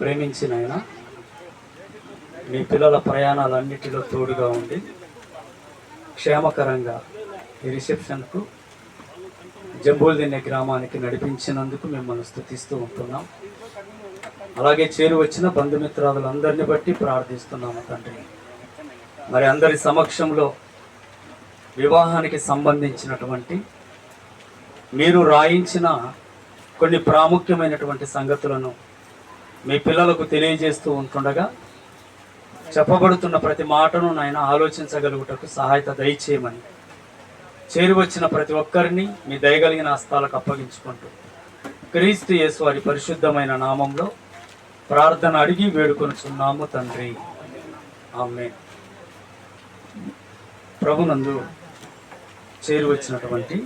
ప్రేమించిన ఆయన మీ పిల్లల ప్రయాణాలన్నిటిలో తోడుగా ఉండి క్షేమకరంగా ఈ రిసెప్షన్కు జంబూల్దిన్నె గ్రామానికి నడిపించినందుకు మిమ్మల్ని స్తుతిస్తూ ఉంటున్నాం. అలాగే చేరు వచ్చిన బంధుమిత్రాదులందరినీ బట్టి ప్రార్థిస్తున్నాము తండ్రి. మరి అందరి సమక్షంలో వివాహానికి సంబంధించినటువంటి మీరు రాయించిన కొన్ని ప్రాముఖ్యమైనటువంటి సంగతులను మీ పిల్లలకు తెలియజేస్తూ ఉంటుండగా చెప్పబడుతున్న ప్రతి మాటను నాయన ఆలోచించగలుగుటకు సహాయత దయచేయమని చేరి వచ్చిన ప్రతి ఒక్కరిని మీ దయగలిగిన హస్తాలకు అప్పగించుకుంటూ క్రీస్తు యేసు వారి పరిశుద్ధమైన నామంలో ప్రార్థన అడిగి వేడుకొనుచున్నాము తండ్రి, ఆమేన్. ప్రభునందు చేరి వచ్చినటువంటి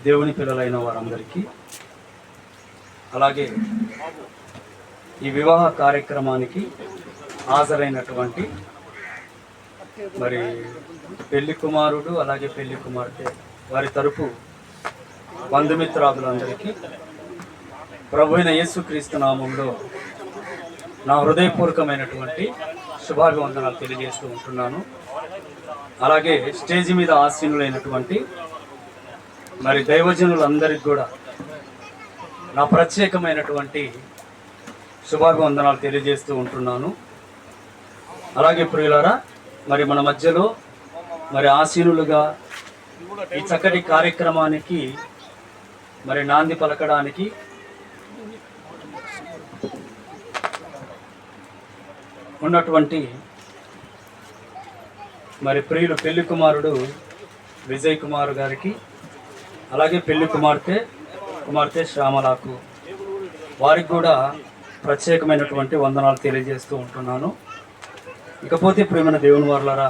దేవుని పిల్లలైన వారందరికీ, అలాగే ఈ వివాహ కార్యక్రమానికి హాజరైనటువంటి మరి పెళ్లి కుమారుడు అలాగే పెళ్లి కుమార్తె వారి తరపు బంధుమిత్రాదులందరికీ ప్రభు అయిన యేసుక్రీస్తు నామంలో నా హృదయపూర్వకమైనటువంటి శుభాభివందనాలు తెలియజేస్తూ ఉంటున్నాను. అలాగే స్టేజి మీద ఆసీనులైనటువంటి మరి దైవజనులందరికీ కూడా నా ప్రత్యేకమైనటువంటి శుభాభివందనాలు తెలియజేస్తూ ఉంటున్నాను. అలాగే ప్రియులారా, మరి మన మధ్యలో మరి ఆసీనులుగా ఈ చక్కటి కార్యక్రమానికి మరి నాంది పలకడానికి ఉన్నటువంటి మరి ప్రియులు పెళ్లి కుమారుడు విజయ్ కుమార్ గారికి, అలాగే పెళ్లి కుమార్తె శ్యామలకు, వారికి కూడా ప్రత్యేకమైనటువంటి వందనాలు తెలియజేస్తూ ఉంటున్నాను. ఇకపోతే ప్రియమైన దేవుని వారలారా,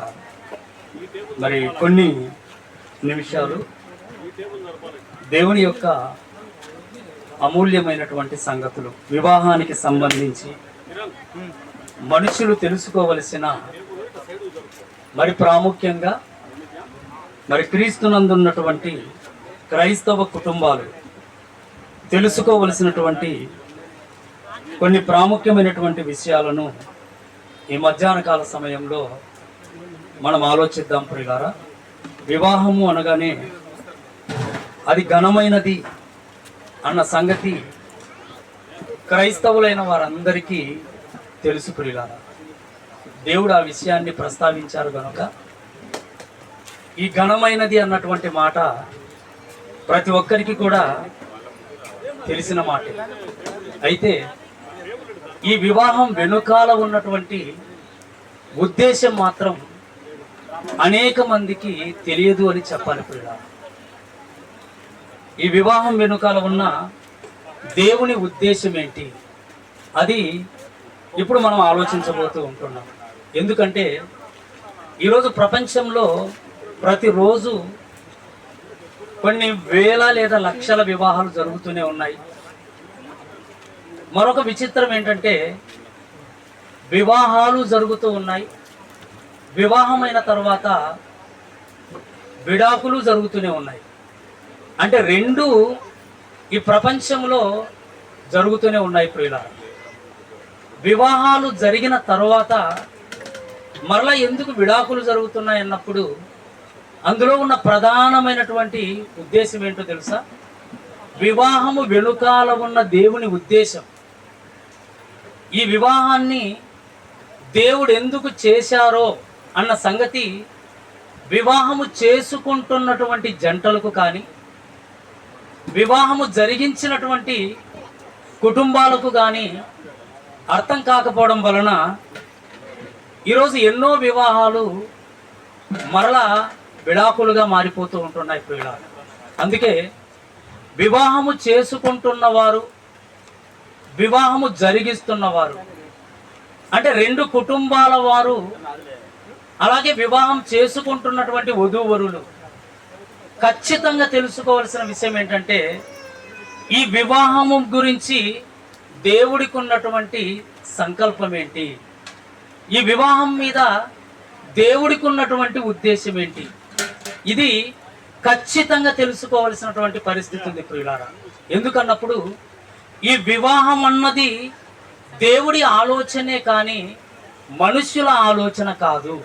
మరి కొన్ని నిమిషాలు దేవుని యొక్క అమూల్యమైనటువంటి సంగతులు, వివాహానికి సంబంధించి మనుషులు తెలుసుకోవలసిన మరి ప్రాముఖ్యంగా మరి క్రీస్తునందున్నటువంటి క్రైస్తవ కుటుంబాలు తెలుసుకోవలసినటువంటి కొన్ని ప్రాముఖ్యమైనటువంటి విషయాలను ఈ మధ్యాహ్న కాల సమయంలో మనం ఆలోచిద్దాం ప్రియులారా. వివాహము అనగానే అది ఘనమైనది అన్న సంగతి క్రైస్తవులైన వారందరికీ తెలుసు ప్రియులారా. దేవుడు ఆ విషయాన్ని ప్రస్తావించారు కనుక ఈ ఘనమైనది అన్నటువంటి మాట ప్రతి ఒక్కరికి కూడా తెలిసిన మాట. అయితే ఈ వివాహం వెనుకాల ఉన్నటువంటి ఉద్దేశం మాత్రం అనేక మందికి తెలియదు అని చెప్పాలి ప్రియులారా. ఈ వివాహం వెనుకాల ఉన్న దేవుని ఉద్దేశం ఏంటి, అది ఇప్పుడు మనం ఆలోచించబోతూ ఉంటున్నాం. ఎందుకంటే ఈరోజు ప్రపంచంలో ప్రతిరోజు కొన్ని వేల లేదా లక్షల వివాహాలు జరుగుతూనే ఉన్నాయి. మరొక విచిత్రం ఏంటంటే వివాహాలు జరుగుతూ ఉన్నాయి, వివాహమైన తర్వాత విడాకులు జరుగుతూనే ఉన్నాయి. అంటే రెండు ఈ ప్రపంచంలో జరుగుతూనే ఉన్నాయి ప్రియులారా. వివాహాలు జరిగిన తర్వాత మరలా ఎందుకు విడాకులు జరుగుతున్నాయి అన్నప్పుడు అందులో ఉన్న ప్రధానమైనటువంటి ఉద్దేశం ఏంటో తెలుసా? వివాహము వెనుకాల ఉన్న దేవుని ఉద్దేశం. ఈ వివాహాన్ని దేవుడు ఎందుకు చేశారో అన్న సంగతి వివాహము చేసుకుంటున్నటువంటి జంటలకు కానీ వివాహము జరిగించినటువంటి కుటుంబాలకు కానీ అర్థం కాకపోవడం వలన ఈరోజు ఎన్నో వివాహాలు మరలా విడాకులుగా మారిపోతూ ఉంటున్నాయి ప్రియులారా. అందుకే వివాహము చేసుకుంటున్నవారు, వివాహము జరిగిస్తున్నవారు, అంటే రెండు కుటుంబాల వారు, అలాగే వివాహం చేసుకుంటున్నటువంటి వధూవరులు ఖచ్చితంగా తెలుసుకోవాల్సిన విషయం ఏంటంటే ఈ వివాహము గురించి దేవుడికి ఉన్నటువంటి సంకల్పం ఏంటి, ఈ వివాహం మీద దేవుడికి ఉన్నటువంటి ఉద్దేశం ఏంటి, ఇది ఖచ్చితంగా తెలుసుకోవాల్సినటువంటి పరిస్థితి ఉంది ప్రియులారా. ఎందుకన్నప్పుడు ఈ వివాహం అన్నది దేవుడి ఆలోచనే కానీ మనుష్యుల ఆలోచన కాదు.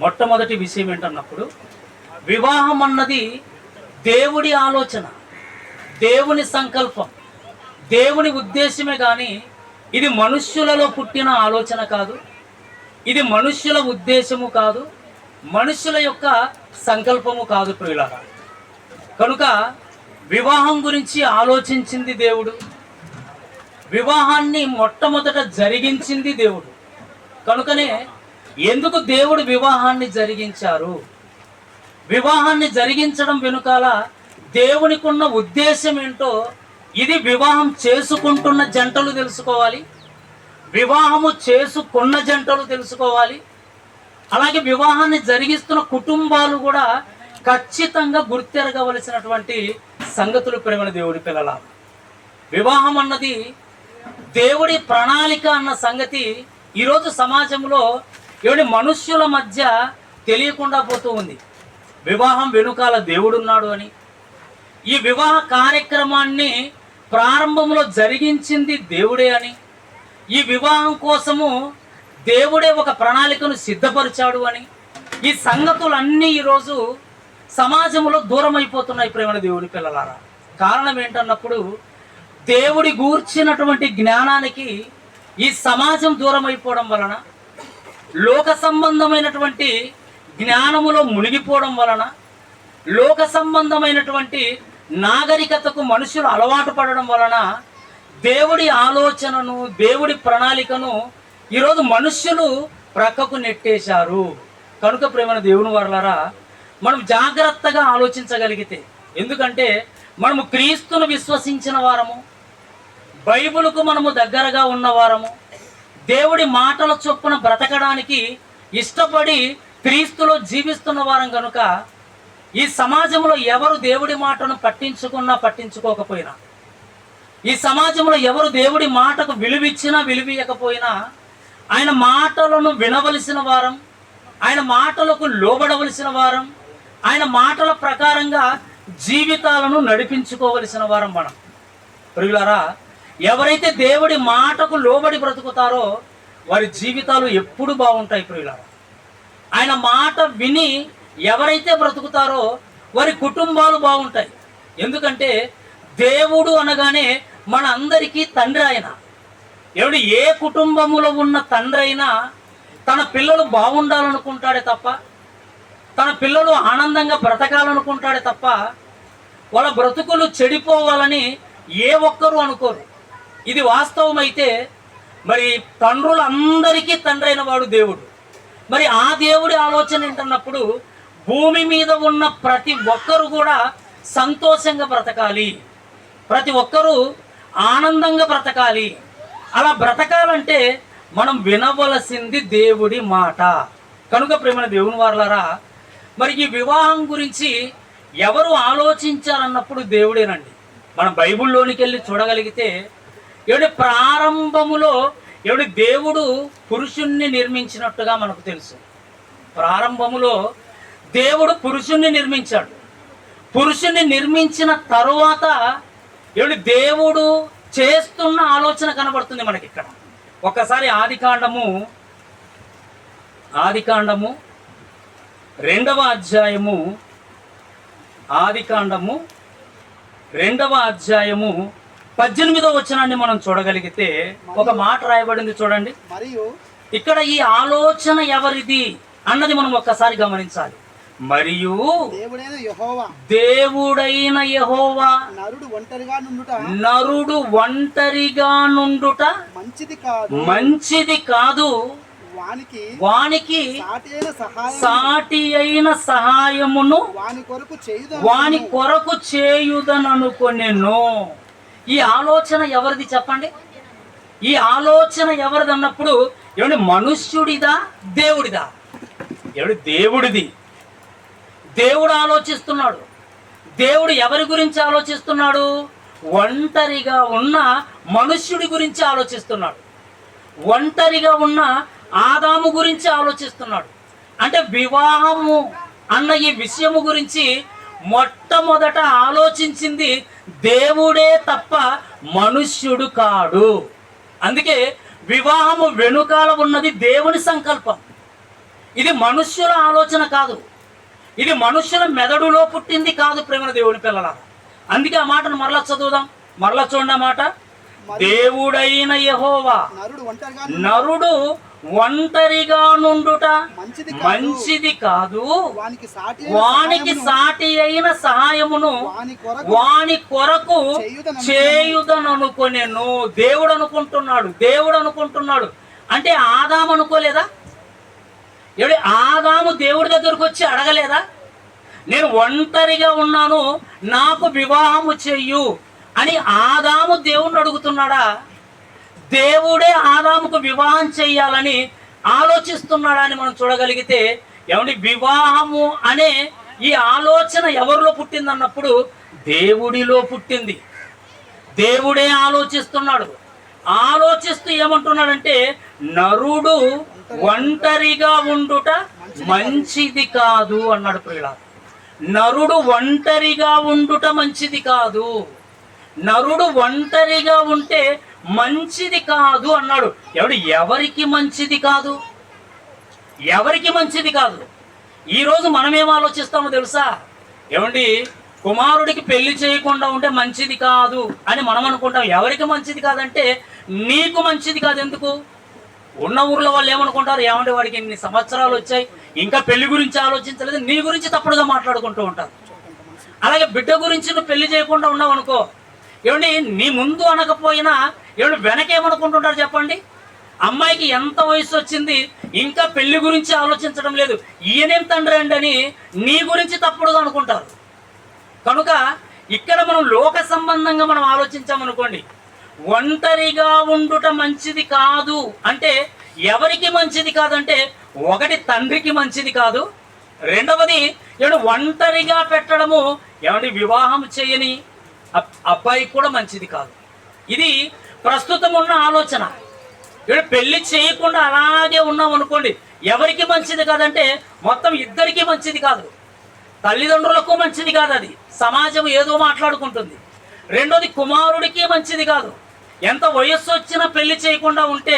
మొట్టమొదటి విషయం ఏంటన్నప్పుడు వివాహం అన్నది దేవుడి ఆలోచన, దేవుని సంకల్పం, దేవుని ఉద్దేశమే కానీ ఇది మనుష్యులలో పుట్టిన ఆలోచన కాదు, ఇది మనుష్యుల ఉద్దేశము కాదు, మనుష్యుల యొక్క సంకల్పము కాదు ప్రియులారా. కనుక వివాహం గురించి ఆలోచించింది దేవుడు, వివాహాన్ని మొట్టమొదట జరిగించింది దేవుడు. కనుకనే ఎందుకు దేవుడు వివాహాన్ని జరిగించారు, వివాహాన్ని జరిగించడం వెనుకాల దేవునికి ఉన్న ఉద్దేశం ఏంటో ఇది వివాహం చేసుకుంటున్న జంటలు తెలుసుకోవాలి, వివాహము చేసుకున్న జంటలు తెలుసుకోవాలి. అలాగే వివాహాన్ని జరిగిస్తున్న కుటుంబాలు కూడా ఖచ్చితంగా గుర్తెరగవలసినటువంటి సంగతులు ప్రేమ దేవుడి పిల్లల. వివాహం అన్నది దేవుడి ప్రణాళిక అన్న సంగతి ఈరోజు సమాజంలో మనుష్యుల మధ్య తెలియకుండా పోతూ ఉంది. వివాహం వెనుకాల దేవుడున్నాడు అని, ఈ వివాహ కార్యక్రమాన్ని ప్రారంభంలో జరిగించింది దేవుడే అని, ఈ వివాహం కోసము దేవుడే ఒక ప్రణాళికను సిద్ధపరిచాడు అని, ఈ సంగతులన్నీ ఈరోజు సమాజంలో దూరం అయిపోతున్నాయి ప్రేమ దేవుడి పిల్లలారా. కారణం ఏంటన్నప్పుడు దేవుడి గూర్చినటువంటి జ్ఞానానికి ఈ సమాజం దూరం అయిపోవడం వలన, లోక సంబంధమైనటువంటి జ్ఞానములో మునిగిపోవడం వలన, లోక సంబంధమైనటువంటి నాగరికతకు మనుషులు అలవాటు పడడం వలన దేవుడి ఆలోచనను, దేవుడి ప్రణాళికను ఈరోజు మనుష్యులు ప్రక్కకు నెట్టేశారు. కనుక ప్రేమ దేవుని వారలారా, మనం జాగ్రత్తగా ఆలోచించగలిగితే, ఎందుకంటే మనము క్రీస్తును విశ్వసించిన వారము, బైబిలుకు మనము దగ్గరగా ఉన్నవారము, దేవుడి మాటల చొప్పున బ్రతకడానికి ఇష్టపడి క్రీస్తులో జీవిస్తున్న వారం కనుక ఈ సమాజంలో ఎవరు దేవుడి మాటను పట్టించుకున్నా పట్టించుకోకపోయినా, ఈ సమాజంలో ఎవరు దేవుడి మాటకు విలువిచ్చినా విలువీయకపోయినా ఆయన మాటలను వినవలసిన వారం, ఆయన మాటలకు లోబడవలసిన వారం, ఆయన మాటల ప్రకారంగా జీవితాలను నడిపించుకోవలసిన వారం మనం. ప్రియులారా, ఎవరైతే దేవుడి మాటకు లోబడి బ్రతుకుతారో వారి జీవితాలు ఎప్పుడు బాగుంటాయి ప్రియులారా. ఆయన మాట విని ఎవరైతే బ్రతుకుతారో వారి కుటుంబాలు బాగుంటాయి. ఎందుకంటే దేవుడు అనగానే మన అందరికీ తండ్రి. ఆయన ఏ కుటుంబములో ఉన్న తండ్రి అయినా తన పిల్లలు బాగుండాలనుకుంటాడే తప్ప, తన పిల్లలు ఆనందంగా బ్రతకాలనుకుంటాడే తప్ప వాళ్ళ బ్రతుకులు చెడిపోవాలని ఏ ఒక్కరూ అనుకోరు. ఇది వాస్తవమైతే మరి తండ్రులందరికీ తండ్రి అయిన వాడు దేవుడు. మరి ఆ దేవుడి ఆలోచన ఏంటన్నప్పుడు భూమి మీద ఉన్న ప్రతి ఒక్కరు కూడా సంతోషంగా బ్రతకాలి, ప్రతి ఒక్కరూ ఆనందంగా బ్రతకాలి. అలా బ్రతకాలంటే మనం వినవలసింది దేవుడి మాట. కనుక ప్రేమ దేవుని వారలారా, మరి ఈ వివాహం గురించి ఎవరు ఆలోచించారన్నప్పుడు దేవుడేనండి. మనం బైబిల్లోనికి వెళ్ళి చూడగలిగితే ప్రారంభములో దేవుడు పురుషుణ్ణి నిర్మించినట్టుగా మనకు తెలుసు. ప్రారంభములో దేవుడు పురుషుణ్ణి నిర్మించాడు. పురుషుణ్ణి నిర్మించిన తరువాత దేవుడు చేస్తున్న ఆలోచన కనబడుతుంది మనకి ఇక్కడ. ఒకసారి ఆదికాండము 2వ అధ్యాయము, ఆదికాండము 2వ అధ్యాయము 18వ వచనాన్ని మనం చూడగలిగితే ఒక మాట రాయబడింది చూడండి. మరియు ఇక్కడ ఈ ఆలోచన ఎవరిది అన్నది మనం ఒక్కసారి గమనించాలి. మరియు దేవుడైన యెహోవా నరుడు ఒంటరిగా నుండుట మంచిది కాదు, వానికి సాటి అయిన సహాయమును వాని కొరకు చేయుదననుకొనెను. ఈ ఆలోచన ఎవరిది చెప్పండి? ఈ ఆలోచన ఎవరిది అన్నప్పుడు మనుష్యుడిదా దేవుడిదా? దేవుడిది. దేవుడు ఆలోచిస్తున్నాడు. దేవుడు ఎవరి గురించి ఆలోచిస్తున్నాడు? ఒంటరిగా ఉన్న మనుష్యుడి గురించి ఆలోచిస్తున్నాడు. ఒంటరిగా ఉన్న ఆదాము గురించి ఆలోచిస్తున్నాడు. అంటే వివాహము అన్న ఈ విషయము గురించి మొట్టమొదట ఆలోచించింది దేవుడే తప్ప మనుష్యుడు కాడు. అందుకే వివాహము వెనుకాల ఉన్నది దేవుని సంకల్పం. ఇది మనుష్యుల ఆలోచన కాదు, ఇది మనుష్యుల మెదడులో పుట్టింది కాదు. ప్రేమ దేవుని పిల్లల, అందుకే ఆ మాటను మరలా చదువుదాం. మరలా చూడండి ఆ మాట. దేవుడైన యెహోవా నరుడు ఒంటరిగా నుండుట మంచిది కాదు, వానికి సాటి అయిన సహాయమును వాని కొరకు చేయుదననుకొనెను. దేవుడు అనుకుంటున్నాడు అంటే ఆదాము అనుకోలేదా? ఆదాము దేవుడి దగ్గరకు వచ్చి అడగలేదా? నేను ఒంటరిగా ఉన్నాను, నాకు వివాహము చెయ్యు అని ఆదాము దేవుణ్ణి అడుగుతున్నాడా? దేవుడే ఆదాముకు వివాహం చెయ్యాలని ఆలోచిస్తున్నాడా అని మనం చూడగలిగితే, వివాహము అనే ఈ ఆలోచన ఎవరిలో పుట్టింది అన్నప్పుడు దేవుడిలో పుట్టింది. దేవుడే ఆలోచిస్తున్నాడు. ఆలోచిస్తూ ఏమంటున్నాడంటే, నరుడు ఒంటరిగా ఉండుట మంచిది కాదు అన్నాడు. ప్రియుల, నరుడు ఒంటరిగా ఉండుట మంచిది కాదు, నరుడు ఒంటరిగా ఉంటే మంచిది కాదు అన్నాడు. ఎవరికి మంచిది కాదు? ఎవరికి మంచిది కాదు? ఈరోజు మనమేం ఆలోచిస్తామో తెలుసా? కుమారుడికి పెళ్లి చేయకుండా ఉంటే మంచిది కాదు అని మనం అనుకుంటాం. ఎవరికి మంచిది కాదంటే నీకు మంచిది కాదు. ఎందుకు? ఉన్న ఊర్లో వాళ్ళు ఏమనుకుంటారు, వాడికి ఇన్ని సంవత్సరాలు వచ్చాయి, ఇంకా పెళ్లి గురించి ఆలోచించలేదు, నీ గురించి తప్పుడుగా మాట్లాడుకుంటూ ఉంటారు. అలాగే బిడ్డ గురించి నువ్వు పెళ్లి చేయకుండా ఉన్నావు అనుకో, నీ ముందు అనకపోయినా వెనకేమనుకుంటుంటారు చెప్పండి? అమ్మాయికి ఎంత వయసు వచ్చింది, ఇంకా పెళ్లి గురించి ఆలోచించడం లేదు, ఈయనేం తండ్రి అండి అని నీ గురించి తప్పుడుగా అనుకుంటారు. కనుక ఇక్కడ మనం లోక సంబంధంగా మనం ఆలోచించామనుకోండి, ఒంటరిగా ఉండుట మంచిది కాదు అంటే ఎవరికి మంచిది కాదంటే, ఒకటి తండ్రికి మంచిది కాదు, రెండవది ఒంటరిగా పెట్టడము వివాహం చేయని అబ్బాయికి కూడా మంచిది కాదు. ఇది ప్రస్తుతం ఉన్న ఆలోచన. పెళ్లి చేయకుండా అలాగే ఉన్నాం అనుకోండి, ఎవరికి మంచిది కాదంటే మొత్తం ఇద్దరికి మంచిది కాదు. తల్లిదండ్రులకు మంచిది కాదు, అది సమాజం ఏదో మాట్లాడుకుంటుంది. రెండోది కుమారుడికి మంచిది కాదు. ఎంత వయస్సు వచ్చినా పెళ్లి చేయకుండా ఉంటే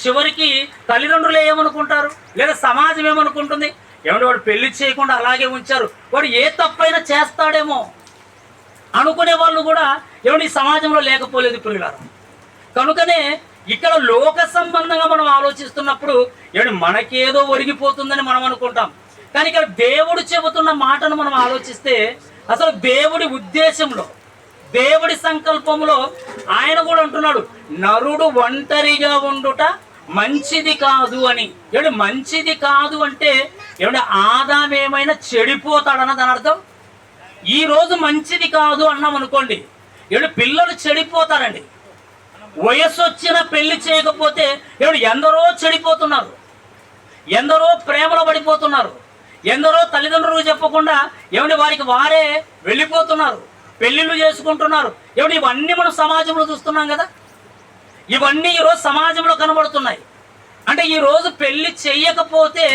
చివరికి తల్లిదండ్రులు ఏమనుకుంటారు, లేదా సమాజం ఏమనుకుంటుంది, వాడు పెళ్లి చేయకుండా అలాగే ఉంచారు, వాడు ఏ తప్పైనా చేస్తాడేమో అనుకునే వాళ్ళు కూడా ఈ సమాజంలో లేకపోలేదు ప్రియులారా. కనుకనే ఇక్కడ లోక సంబంధంగా మనం ఆలోచిస్తున్నప్పుడు మనకేదో ఒరిగిపోతుందని మనం అనుకుంటాం. కానీ ఇక్కడ దేవుడు చెబుతున్న మాటను మనం ఆలోచిస్తే, అసలు దేవుడి ఉద్దేశంలో, దేవుడి సంకల్పంలో ఆయన కూడా అంటున్నాడు, నరుడు ఒంటరిగా ఉండుట మంచిది కాదు అని. మంచిది కాదు అంటే ఆదాము ఏమైనా చెడిపోతాడన్న దాని అర్థం. ఈ రోజు మంచిది కాదు అన్నాం అనుకోండి, పిల్లలు చెడిపోతారండి. వయస్సు వచ్చిన పెళ్లి చేయకపోతే ఎందరో చెడిపోతున్నారు, ఎందరో ప్రేమలో పడిపోతున్నారు, ఎందరో తల్లిదండ్రులు చెప్పకుండా వారికి వారే వెళ్ళిపోతున్నారు, పెళ్లిళ్ళు చేసుకుంటున్నారు. ఇవన్నీ మనం సమాజంలో చూస్తున్నాం కదా. ఇవన్నీ ఈరోజు సమాజంలో కనబడుతున్నాయి. అంటే ఈరోజు పెళ్లి చెయ్యకపోతే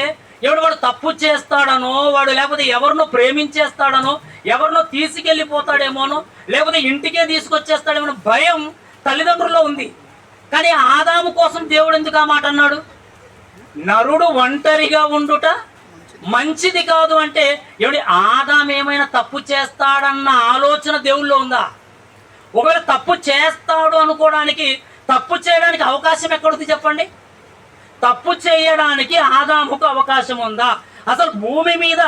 వాడు తప్పు చేస్తాడనో, వాడు లేకపోతే ఎవరినో ప్రేమించేస్తాడనో, ఎవరినో తీసుకెళ్ళిపోతాడేమోనో, లేకపోతే ఇంటికే తీసుకొచ్చేస్తాడేమో భయం తల్లిదండ్రుల్లో ఉంది. కానీ ఆదాము కోసం దేవుడు ఎందుకు ఆ మాట అన్నాడు? నరుడు ఒంటరిగా ఉండుట మంచిది కాదు అంటే ఆదాము ఏమైనా తప్పు చేస్తాడన్న ఆలోచన దేవుళ్ళో ఉందా? ఒకవేళ తప్పు చేస్తాడు అనుకోవడానికి, తప్పు చేయడానికి అవకాశం ఎక్కడుంది చెప్పండి? తప్పు చేయడానికి ఆదాముకు అవకాశం ఉందా? అసలు భూమి మీద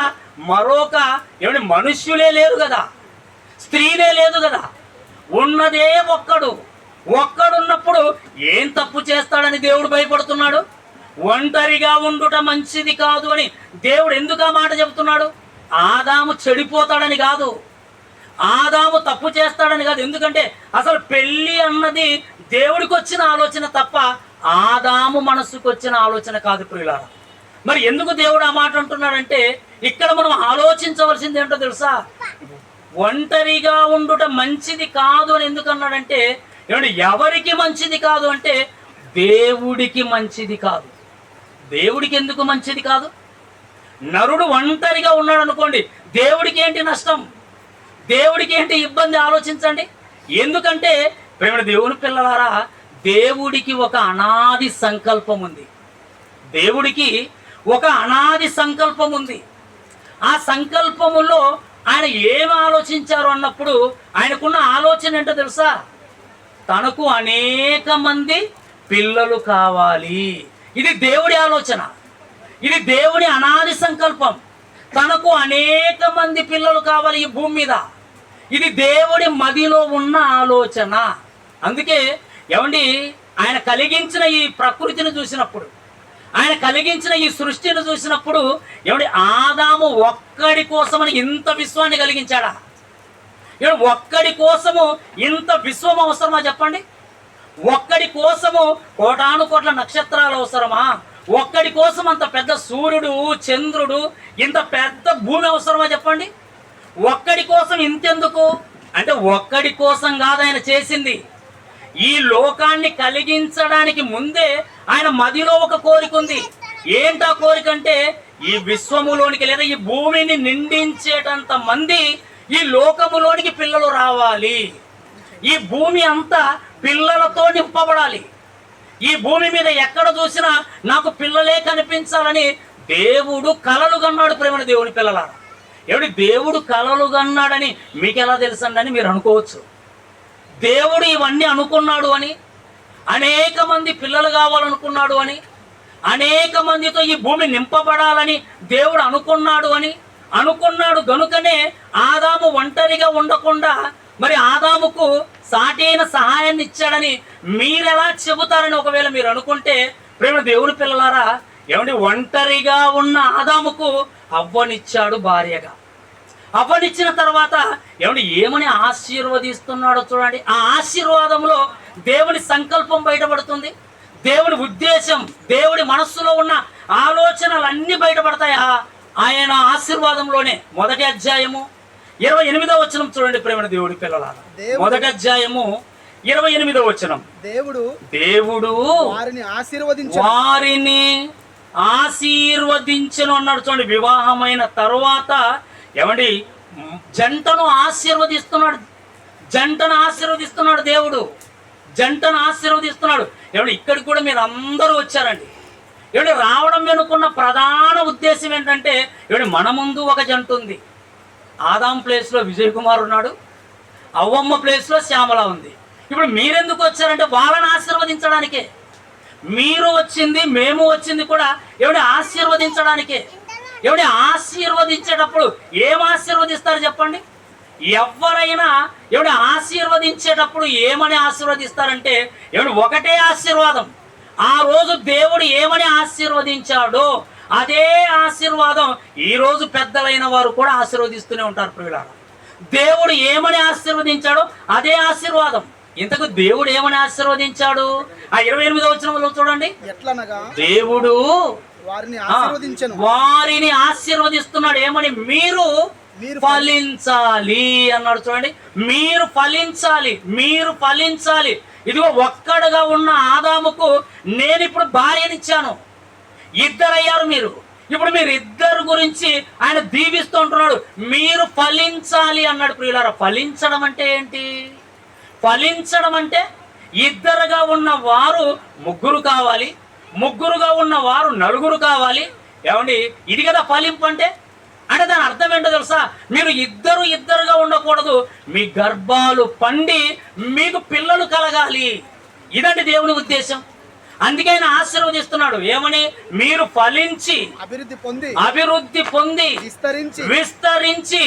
మరొక మనుష్యులే లేరు కదా, స్త్రీలే లేదు కదా, ఉన్నదే ఒక్కడున్నప్పుడు ఏం తప్పు చేస్తాడని దేవుడు భయపడుతున్నాడు? ఒంటరిగా ఉండుట మంచిది కాదు అని దేవుడు ఎందుకు ఆ మాట చెబుతున్నాడు? ఆదాము చెడిపోతాడని కాదు, ఆదాము తప్పు చేస్తాడని కాదు. ఎందుకంటే అసలు పెళ్లి అన్నది దేవుడికి వచ్చిన ఆలోచన తప్ప ఆదాము మనసుకు వచ్చిన ఆలోచన కాదు ప్రియులారా. మరి ఎందుకు దేవుడు ఆ మాట అంటున్నాడంటే, ఇక్కడ మనం ఆలోచించవలసింది ఏంటో తెలుసా? ఒంటరిగా ఉండుట మంచిది కాదు అని ఎందుకు అన్నాడంటే, ఎవరికి మంచిది కాదు అంటే దేవుడికి మంచిది కాదు. దేవుడికి ఎందుకు మంచిది కాదు? నరుడు ఒంటరిగా ఉన్నాడు అనుకోండి, దేవుడికి ఏంటి నష్టం? దేవుడికి ఏంటి ఇబ్బంది ఆలోచించండి. ఎందుకంటే ప్రేమ దేవుని పిల్లలారా, దేవుడికి ఒక అనాది సంకల్పం ఉంది. దేవుడికి ఒక అనాది సంకల్పం ఉంది. ఆ సంకల్పములో ఆయన ఏం ఆలోచించారు అన్నప్పుడు ఆయనకున్న ఆలోచన ఏంటో తెలుసా? తనకు అనేక మంది పిల్లలు కావాలి. ఇది దేవుడి ఆలోచన, ఇది దేవుని అనాది సంకల్పం. తనకు అనేక మంది పిల్లలు కావాలి ఈ భూమి మీద. ఇది దేవుడి మదిలో ఉన్న ఆలోచన. అందుకే ఏమండి, ఆయన కలిగించిన ఈ ప్రకృతిని చూసినప్పుడు, ఆయన కలిగించిన ఈ సృష్టిని చూసినప్పుడు ఏమండి, ఆదాము ఒక్కడి కోసమని ఇంత విశ్వాన్ని కలిగించాడా? ఏమండి, ఒక్కడి కోసము ఇంత విశ్వం అవసరమా చెప్పండి? ఒక్కడి కోసము కోటాను కోట్ల నక్షత్రాలు అవసరమా? ఒక్కడి కోసం అంత పెద్ద సూర్యుడు, చంద్రుడు, ఇంత పెద్ద భూమి అవసరమా చెప్పండి? ఒక్కడి కోసం ఇంతెందుకు అంటే, ఒక్కడి కోసం కాదు ఆయన చేసింది. ఈ లోకాన్ని కలిగించడానికి ముందే ఆయన మదిలో ఒక కోరిక ఉంది. ఏంటా కోరిక అంటే, ఈ విశ్వములోనికి లేదా ఈ భూమిని నిండించేటంత మంది ఈ లోకములోనికి పిల్లలు రావాలి. ఈ భూమి అంతా పిల్లలతో నింపబడాలి. ఈ భూమి మీద ఎక్కడ చూసినా నాకు పిల్లలే కనిపించాలని దేవుడు కలలు కన్నాడు. ప్రేమ దేవుని పిల్లలారా, ఏమిటి దేవుడు కలలు కన్నాడని మీకు ఎలా తెలుసండి అని మీరు అనుకోవచ్చు. దేవుడు ఇవన్నీ అనుకున్నాడు అని, అనేక మంది పిల్లలు కావాలనుకున్నాడు అని, అనేక మందితో ఈ భూమి నింపబడాలని దేవుడు అనుకున్నాడు గనుకనే ఆదాము ఒంటరిగా ఉండకుండా మరి ఆదాముకు సాటైన సహాయాన్ని ఇచ్చాడని మీరెలా చెబుతారని ఒకవేళ మీరు అనుకుంటే, ప్రేమ దేవుని పిల్లలారా, ఏమంటే ఒంటరిగా ఉన్న ఆదాముకు అవ్వనిచ్చాడు భార్యగా. అవ్వనిచ్చిన తర్వాత ఏమని ఆశీర్వదిస్తున్నాడో చూడండి. ఆ ఆశీర్వాదంలో దేవుని సంకల్పం బయటపడుతుంది. దేవుని ఉద్దేశం, దేవుడి మనస్సులో ఉన్న ఆలోచనలన్నీ బయటపడతాయి ఆయన ఆశీర్వాదంలోనే. మొదటి అధ్యాయము 28వ వచనం చూడండి ప్రేమ దేవుడి పిల్లలారా. మొదటి అధ్యాయము 28వ వచనం. దేవుడు వారిని ఆశీర్వదించను అన్నాడు చూడండి. వివాహమైన తరువాత ఏమండి జంటను ఆశీర్వదిస్తున్నాడు దేవుడు. జంటను ఆశీర్వదిస్తున్నాడు. ఏమండి ఇక్కడికి కూడా మీరు అందరూ వచ్చారండి. ఏమండి రావడం వెనుకున్న ప్రధాన ఉద్దేశం ఏంటంటే, ఏమండి మన ముందు ఒక జంట ఉంది. ఆదాం ప్లేస్లో విజయ్ కుమార్ ఉన్నాడు, అవ్వమ్మ ప్లేస్లో శ్యామల ఉంది. ఇప్పుడు మీరెందుకు వచ్చారంటే వాళ్ళని ఆశీర్వదించడానికే. మీరు వచ్చింది, మేము వచ్చింది కూడా ఏమిటి ఆశీర్వదించడానికే. ఏమిటి ఆశీర్వదించేటప్పుడు ఏం ఆశీర్వదిస్తారు చెప్పండి? ఎవరైనా ఏమిటి ఆశీర్వదించేటప్పుడు ఏమని ఆశీర్వదిస్తారంటే, ఏమిటి ఒకటే ఆశీర్వాదం. ఆ రోజు దేవుడు ఏమని ఆశీర్వదించాడో అదే ఆశీర్వాదం ఈ రోజు పెద్దలైన వారు కూడా ఆశీర్వదిస్తూనే ఉంటారు ప్రియులారా. దేవుడు ఏమని ఆశీర్వదించాడో అదే ఆశీర్వాదం. ఇంతకు దేవుడు ఏమని ఆశీర్వదించాడు? ఆ 28వ వచనంలో చూడండి. దేవుడు వారిని ఆశీర్వదిస్తున్నాడు. ఏమని? మీరు ఫలించాలి అన్నాడు చూడండి. మీరు ఫలించాలి. ఇదిగో ఒక్కడుగా ఉన్న ఆదాముకు నేను ఇప్పుడు భార్యనిచ్చాను, ఇద్దరయ్యారు మీరు. ఇప్పుడు మీరు ఇద్దరు గురించి ఆయన దీవిస్తూ ఉంటున్నాడు. మీరు ఫలించాలి అన్నాడు ప్రియులారా. ఫలించడం అంటే ఏంటి? ఫలించడం అంటే ఇద్దరుగా ఉన్న వారు ముగ్గురు కావాలి, ముగ్గురుగా ఉన్న వారు నలుగురు కావాలి. ఏమండి ఇది కదా ఫలింపు అంటే దాని అర్థం ఏంటో తెలుసా? మీరు ఇద్దరుగా ఉండకూడదు, మీ గర్భాలు పండి మీకు పిల్లలు కలగాలి. ఇదండి దేవుని ఉద్దేశం. అందుకే ఆయన ఆశీర్వదిస్తున్నాడు. ఏమని? మీరు ఫలించి అభివృద్ధి పొంది విస్తరించి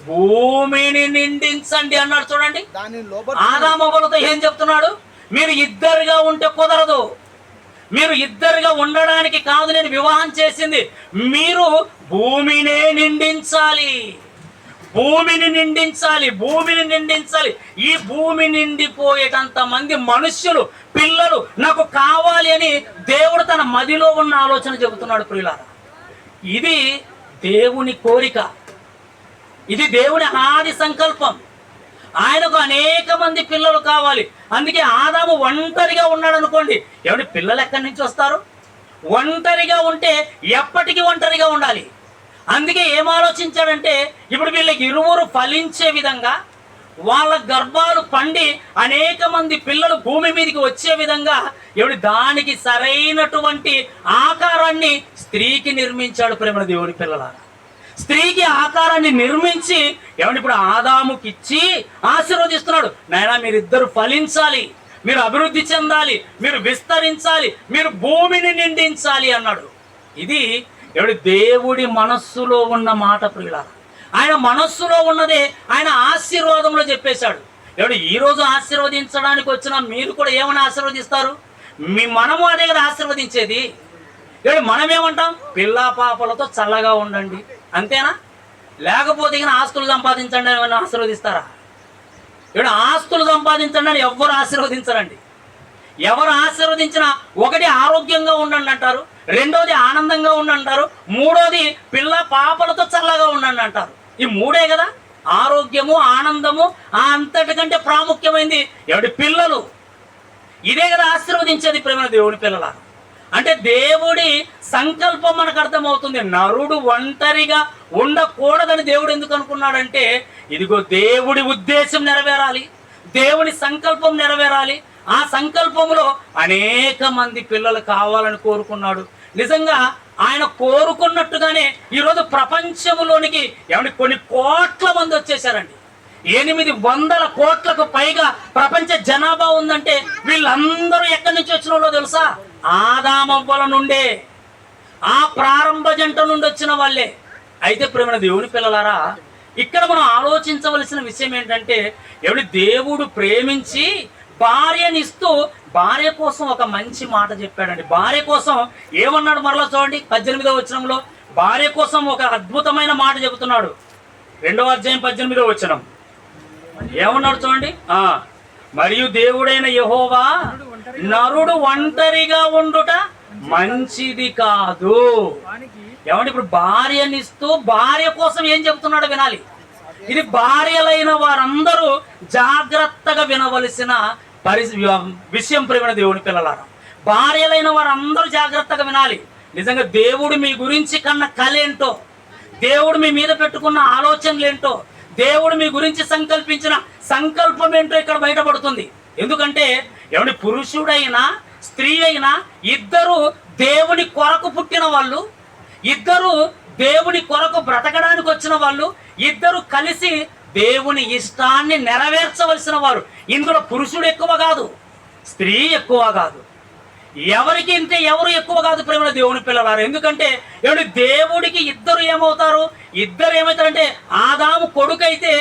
భూమిని నిండించండి అన్నాడు చూడండి. ఆదామవ్వలతో ఏం చెప్తున్నాడు? మీరు ఇద్దరుగా ఉంటే కుదరదు. మీరు ఇద్దరుగా ఉండడానికి కాదు నేను వివాహం చేసింది, మీరు భూమిని నిండించాలి. ఈ భూమి నిండిపోయేటంత మంది మనుష్యులు, పిల్లలు నాకు కావాలి అని దేవుడు తన మదిలో ఉన్న ఆలోచన చెబుతున్నాడు ప్రియులారా. ఇది దేవుని కోరిక, ఇది దేవుని ఆది సంకల్పం. ఆయనకు అనేక మంది పిల్లలు కావాలి. అందుకే ఆదాము ఒంటరిగా ఉన్నాడు అనుకోండి, పిల్లలు ఎక్కడి నుంచి వస్తారు? ఒంటరిగా ఉంటే ఎప్పటికీ ఒంటరిగా ఉండాలి. అందుకే ఏం ఆలోచించాడంటే ఇప్పుడు వీళ్ళకి ఇరువురు ఫలించే విధంగా, వాళ్ళ గర్భాలు పండి అనేక మంది పిల్లలు భూమి మీదకి వచ్చే విధంగా దానికి సరైనటువంటి ఆకారాన్ని స్త్రీకి నిర్మించాడు. ప్రేమ దేవుని పిల్లలారా, స్త్రీకి ఆకారాన్ని నిర్మించి ఇప్పుడు ఆదాముకి ఇచ్చి ఆశీర్వదిస్తున్నాడు. నాయనా, మీరిద్దరు ఫలించాలి, మీరు అభివృద్ధి చెందాలి, మీరు విస్తరించాలి, మీరు భూమిని నిండించాలి అన్నాడు. ఇది దేవుడి మనస్సులో ఉన్న మాట ప్రియులారా. ఆయన మనస్సులో ఉన్నదే ఆయన ఆశీర్వాదంలో చెప్పేశాడు. ఈరోజు ఆశీర్వదించడానికి వచ్చిన మీరు కూడా ఏమని ఆశీర్వదిస్తారు? మనము అదే కదా ఆశీర్వదించేది. మనం ఏమంటాం? పిల్లా పాపలతో చల్లగా ఉండండి, అంతేనా? లేకపోతే ఇక ఆస్తులు సంపాదించండి అని ఏమైనా ఆశీర్వదిస్తారా? ఆస్తులు సంపాదించండి అని ఎవ్వరు ఆశీర్వదించరండి. ఎవరు ఆశీర్వదించినా ఒకటి ఆరోగ్యంగా ఉండండి అంటారు, రెండోది ఆనందంగా ఉండండి అంటారు, మూడోది పిల్ల పాపలతో చల్లగా ఉండండి అంటారు. ఈ మూడే కదా ఆరోగ్యము, ఆనందము. అంతటికంటే ప్రాముఖ్యమైనది పిల్లలు. ఇదే కదా ఆశీర్వదించేది ప్రేమ దేవుని పిల్లల. అంటే దేవుడి సంకల్పం మనకు అర్థమవుతుంది. నరుడు ఒంటరిగా ఉండకూడదని దేవుడు ఎందుకు అనుకున్నాడంటే, ఇదిగో దేవుడి ఉద్దేశం నెరవేరాలి, దేవుని సంకల్పం నెరవేరాలి. ఆ సంకల్పంలో అనేక మంది పిల్లలు కావాలని కోరుకున్నాడు. నిజంగా ఆయన కోరుకున్నట్టుగానే ఈరోజు ప్రపంచంలోనికి కొన్ని కోట్ల మంది వచ్చేసారండి. 800 కోట్లకు పైగా ప్రపంచ జనాభా ఉందంటే వీళ్ళందరూ ఎక్కడి నుంచి వచ్చిన వాళ్ళో తెలుసా? ఆదామవ్వల నుండే, ఆ ప్రారంభ జంట నుండి వచ్చిన వాళ్ళే. అయితే ప్రేమ దేవుని పిల్లలారా, ఇక్కడ మనం ఆలోచించవలసిన విషయం ఏంటంటే, దేవుడు ప్రేమించి భార్యనిస్తూ భార్య కోసం ఒక మంచి మాట చెప్పాడండి. భార్య కోసం ఏమన్నాడు? మరలా చూడండి, 18వ వచనంలో భార్య కోసం ఒక అద్భుతమైన మాట చెబుతున్నాడు. 2వ అధ్యాయం 18వ వచనం ఏమన్నాడు చూడండి. మరియు దేవుడైన యెహోవా, నరుడు ఒంటరిగా ఉండుట మంచిది కాదు. ఇప్పుడు భార్యనిస్తూ భార్య కోసం ఏం చెబుతున్నాడు వినాలి. ఇది భార్యలైన వారందరూ జాగ్రత్తగా వినవలసిన విషయం ప్రేమ దేవుని పిల్లలారా. భార్యలైన వారందరూ జాగ్రత్తగా వినాలి. నిజంగా దేవుడు మీ గురించి కన్న కళ ఏంటో, దేవుడు మీ మీద పెట్టుకున్న ఆలోచనలు ఏంటో, దేవుడు మీ గురించి సంకల్పించిన సంకల్పం ఏంటో ఇక్కడ బయటపడుతుంది. ఎందుకంటే పురుషుడైనా స్త్రీ అయినా ఇద్దరు దేవుని కొరకు పుట్టిన వాళ్ళు, ఇద్దరు దేవుని కొరకు బ్రతకడానికి వచ్చిన వాళ్ళు, ఇద్దరు కలిసి దేవుని ఇష్టాన్ని నెరవేర్చవలసిన వారు. ఇందులో పురుషుడు ఎక్కువ కాదు, స్త్రీ ఎక్కువ కాదు, ఎవరికి ఇంతే ఎవరు ఎక్కువ కాదు ప్రేమ దేవుని పిల్లలారు. ఎందుకంటే దేవుడికి ఇద్దరు ఏమవుతారు? ఇద్దరు ఏమవుతారంటే, ఆదాము కొడుకు అయితే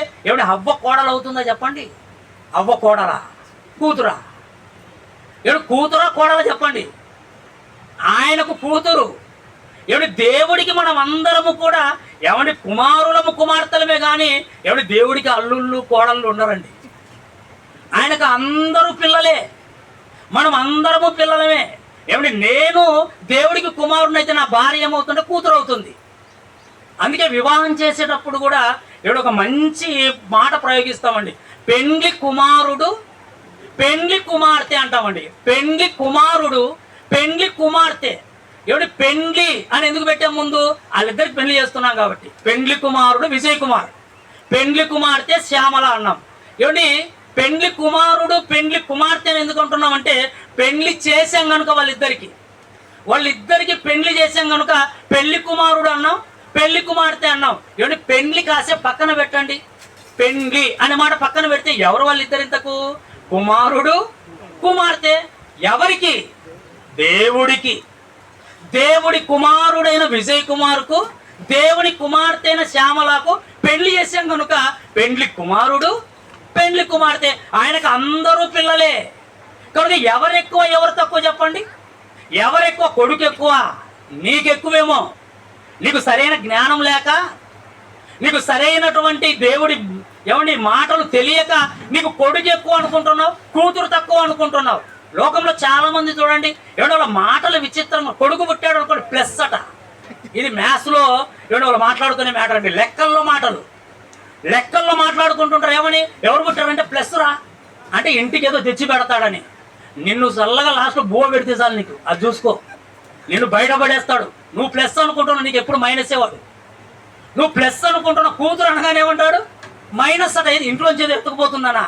హవ్వ కోడలు అవుతుందా చెప్పండి? అవ్వ కోడలా కూతురా? కూతురా కోడలా చెప్పండి? ఆయనకు కూతురు. దేవుడికి మనం అందరము కూడా కుమారులము కుమార్తెలమే కానీ దేవుడికి అల్లుళ్ళు కోడళ్ళు ఉండరండి. ఆయనకు అందరూ పిల్లలే, మనం అందరము పిల్లలమే. నేను దేవుడికి కుమారుని అయితే నా భార్య ఏమవుతుంటే కూతురు అవుతుంది. అందుకే వివాహం చేసేటప్పుడు కూడా ఒక మంచి మాట ప్రయోగిస్తామండి. పెండ్లి కుమారుడు పెండ్లి కుమార్తె అంటామండి. పెండ్లి కుమారుడు పెండ్లి కుమార్తె. పెండ్లి అని ఎందుకు పెట్టాం? ముందు వాళ్ళిద్దరికి పెళ్లి చేస్తున్నాం కాబట్టి. పెండ్లి కుమారుడు విజయ్ కుమార్, పెండ్లి కుమార్తె శ్యామల అన్నాం. పెండ్లి కుమారుడు పెండ్లి కుమార్తె అని ఎందుకు అంటున్నామంటే, పెండ్లి చేసాం కనుక వాళ్ళిద్దరికి పెండ్లి చేసాం కనుక పెళ్లి కుమారుడు అన్నాం, పెళ్లి కుమార్తె అన్నాం. పెండ్లి కాసే పక్కన పెట్టండి, పెండ్లి అనే మాట పక్కన పెడితే ఎవరు వాళ్ళిద్దరు ఇంతకు? కుమారుడు కుమార్తె. ఎవరికి? దేవుడికి. దేవుడి కుమారుడైన విజయ్ కుమార్కు దేవుని కుమార్తె అయిన శ్యామలకు పెళ్లి చేసాం కనుక పెండ్లి కుమారుడు పెండ్లి కుమార్తె. ఆయనకు అందరూ పిల్లలే కనుక ఎవరు ఎక్కువ ఎవరు తక్కువ చెప్పండి? ఎవరు ఎక్కువ? కొడుకు ఎక్కువ. నీకెక్కువేమో, నీకు సరైన జ్ఞానం లేక, నీకు సరైనటువంటి దేవుడి మాటలు తెలియక నీకు కొడుకు ఎక్కువ అనుకుంటున్నావు, కూతురు తక్కువ అనుకుంటున్నావు. లోకంలో చాలా మంది చూడండి, వాళ్ళ మాటలు విచిత్రంగా. కొడుకు పుట్టాడు అనుకోండి ప్లస్ అట. ఇది మ్యాథ్స్లో వాళ్ళు మాట్లాడుకునే మ్యాటర్ అండి. లెక్కల్లో మాట్లాడుకుంటుంటారు. ఎవరు పుట్టారంటే ప్లస్ రా అంటే ఇంటికి ఏదో తెచ్చి పెడతాడని. నిన్ను చల్లగా లాస్ట్లో బువ్వ పెడితే చాలు, నీకు అది చూసుకో, నిన్ను బయటపడేస్తాడు. నువ్వు ప్లస్ అనుకుంటున్నావు, నీకు ఎప్పుడు మైనస్ వాడు. నువ్వు ప్లస్ అనుకుంటున్న కూతురు అనగానే ఏమంటాడు మైనస్ అట. ఇది ఇంట్లోంచి ఎత్తుకుపోతుందనా?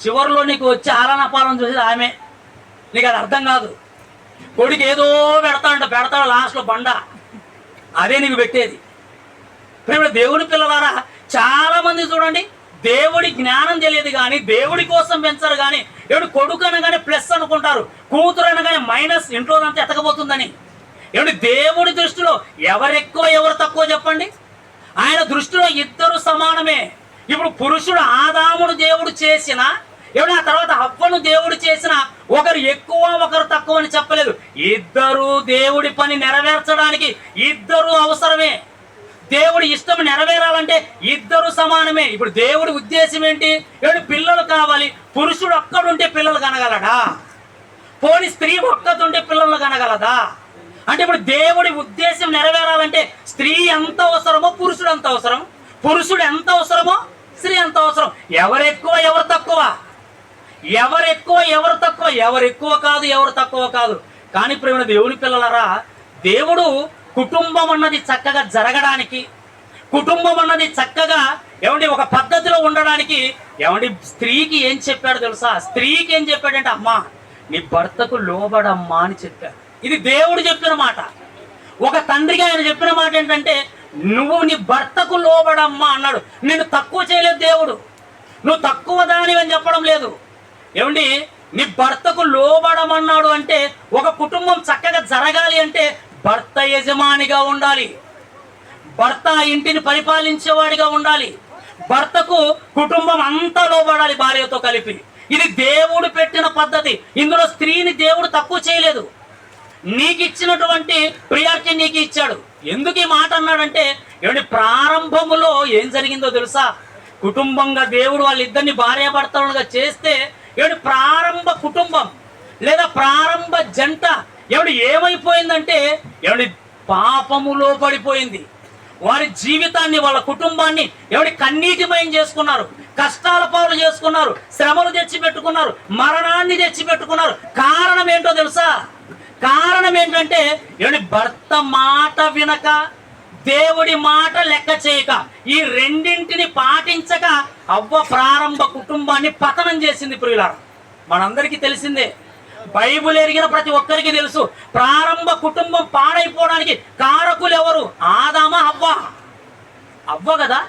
చివరిలో నీకు వచ్చి ఆలనాపాలన చూసేది ఆమె. నీకు అది అర్థం కాదు. కొడుకు ఏదో పెడతాడు లాస్ట్లో బండ, అదే నీకు పెట్టేది. ఇప్పుడు దేవుని పిల్లలారా, చాలా మంది చూడండి, దేవుడి జ్ఞానం తెలియదు కానీ దేవుడి కోసం పెంచరు కానీ ఏమిటి కొడుకు అనగానే ప్లస్ అనుకుంటారు, కూతురు అనగానే మైనస్, ఇంట్లో అంతా ఎతకపోతుందని. ఏమిటి దేవుడి దృష్టిలో ఎవరెక్కువ ఎవరు తక్కువ చెప్పండి? ఆయన దృష్టిలో ఇద్దరు సమానమే. ఇప్పుడు పురుషుడు ఆదామును దేవుడు చేసిన, ఏమిటి ఆ తర్వాత హవ్వను దేవుడు చేసిన, ఒకరు ఎక్కువ ఒకరు తక్కువ అని చెప్పలేదు. ఇద్దరు దేవుడి పని నెరవేర్చడానికి ఇద్దరు అవసరమే. దేవుడి ఇష్టం నెరవేరాలంటే ఇద్దరు సమానమే. ఇప్పుడు దేవుడి ఉద్దేశం ఏంటి? ఏమిటి పిల్లలు కావాలి. పురుషుడు ఒక్కడుంటే పిల్లలు కనగలడా? పోనీ స్త్రీ ఒక్కతుంటే పిల్లలు కనగలదా? అంటే ఇప్పుడు దేవుడి ఉద్దేశం నెరవేరాలంటే స్త్రీ ఎంత అవసరమో పురుషుడు ఎంత అవసరం, పురుషుడు ఎంత అవసరమో స్త్రీ ఎంత అవసరం. ఎవరెక్కువ ఎవరు తక్కువ? ఎవరెక్కువ ఎవరు తక్కువ? ఎవరెక్కువ కాదు, ఎవరు తక్కువ కాదు. కానీ ప్రేమ దేవుని పిల్లలరా, దేవుడు కుటుంబం అన్నది చక్కగా జరగడానికి, కుటుంబం అన్నది చక్కగా ఏమండి ఒక పద్ధతిలో ఉండడానికి ఏమండి స్త్రీకి ఏం చెప్పాడు తెలుసా? స్త్రీకి ఏం చెప్పాడంటే, అమ్మా నీ భర్తకు లోబడమ్మా అని చెప్పాడు. ఇది దేవుడు చెప్పిన మాట. ఒక తండ్రిగా ఆయన చెప్పిన మాట ఏంటంటే, నువ్వు నీ భర్తకు లోబడమ్మా అన్నాడు. నేను తక్కువ చేయలేదు దేవుడు, నువ్వు తక్కువ దాని అని చెప్పడం లేదు. ఏమండి నీ భర్తకు లోబడమన్నాడు అంటే ఒక కుటుంబం చక్కగా జరగాలి అంటే భర్త యజమానిగా ఉండాలి, భర్త ఇంటిని పరిపాలించేవాడిగా ఉండాలి, భర్తకు కుటుంబం అంతా లోబడాలి భార్యతో కలిపి. ఇది దేవుడు పెట్టిన పద్ధతి. ఇందులో స్త్రీని దేవుడు తక్కువ చేయలేదు. నీకు ఇచ్చినటువంటి ప్రియారిటీ నీకు ఇచ్చాడు. ఎందుకు ఈ మాట అన్నాడంటే, ఏమంటే ప్రారంభములో ఏం జరిగిందో తెలుసా? కుటుంబంగా దేవుడు వాళ్ళిద్దరిని భార్యాభర్తలుగా చేస్తే ఏమిటి ప్రారంభ కుటుంబం లేదా ప్రారంభ జంట ఏమైపోయిందంటే ఏమిటి పాపములో పడిపోయింది. వారి జీవితాన్ని, వాళ్ళ కుటుంబాన్ని కన్నీటిమయం చేసుకున్నారు, కష్టాల పాలు చేసుకున్నారు, శ్రమలు తెచ్చిపెట్టుకున్నారు, మరణాన్ని తెచ్చిపెట్టుకున్నారు. కారణం ఏంటో తెలుసా? కారణం ఏంటంటే భర్త మాట వినక, దేవుడి మాట లెక్క చేయక, ఈ రెండింటిని పాటించక అవ్వ ప్రారంభ కుటుంబాన్ని పతనం చేసింది. ప్రియులారా, మనందరికీ తెలిసిందే, బైబిల్ ఎరిగిన ప్రతి ఒక్కరికి తెలుసు, ప్రారంభ కుటుంబం పాడైపోవడానికి కారకులు ఎవరు? ఆదామా అవ్వ? అవ్వ కదా.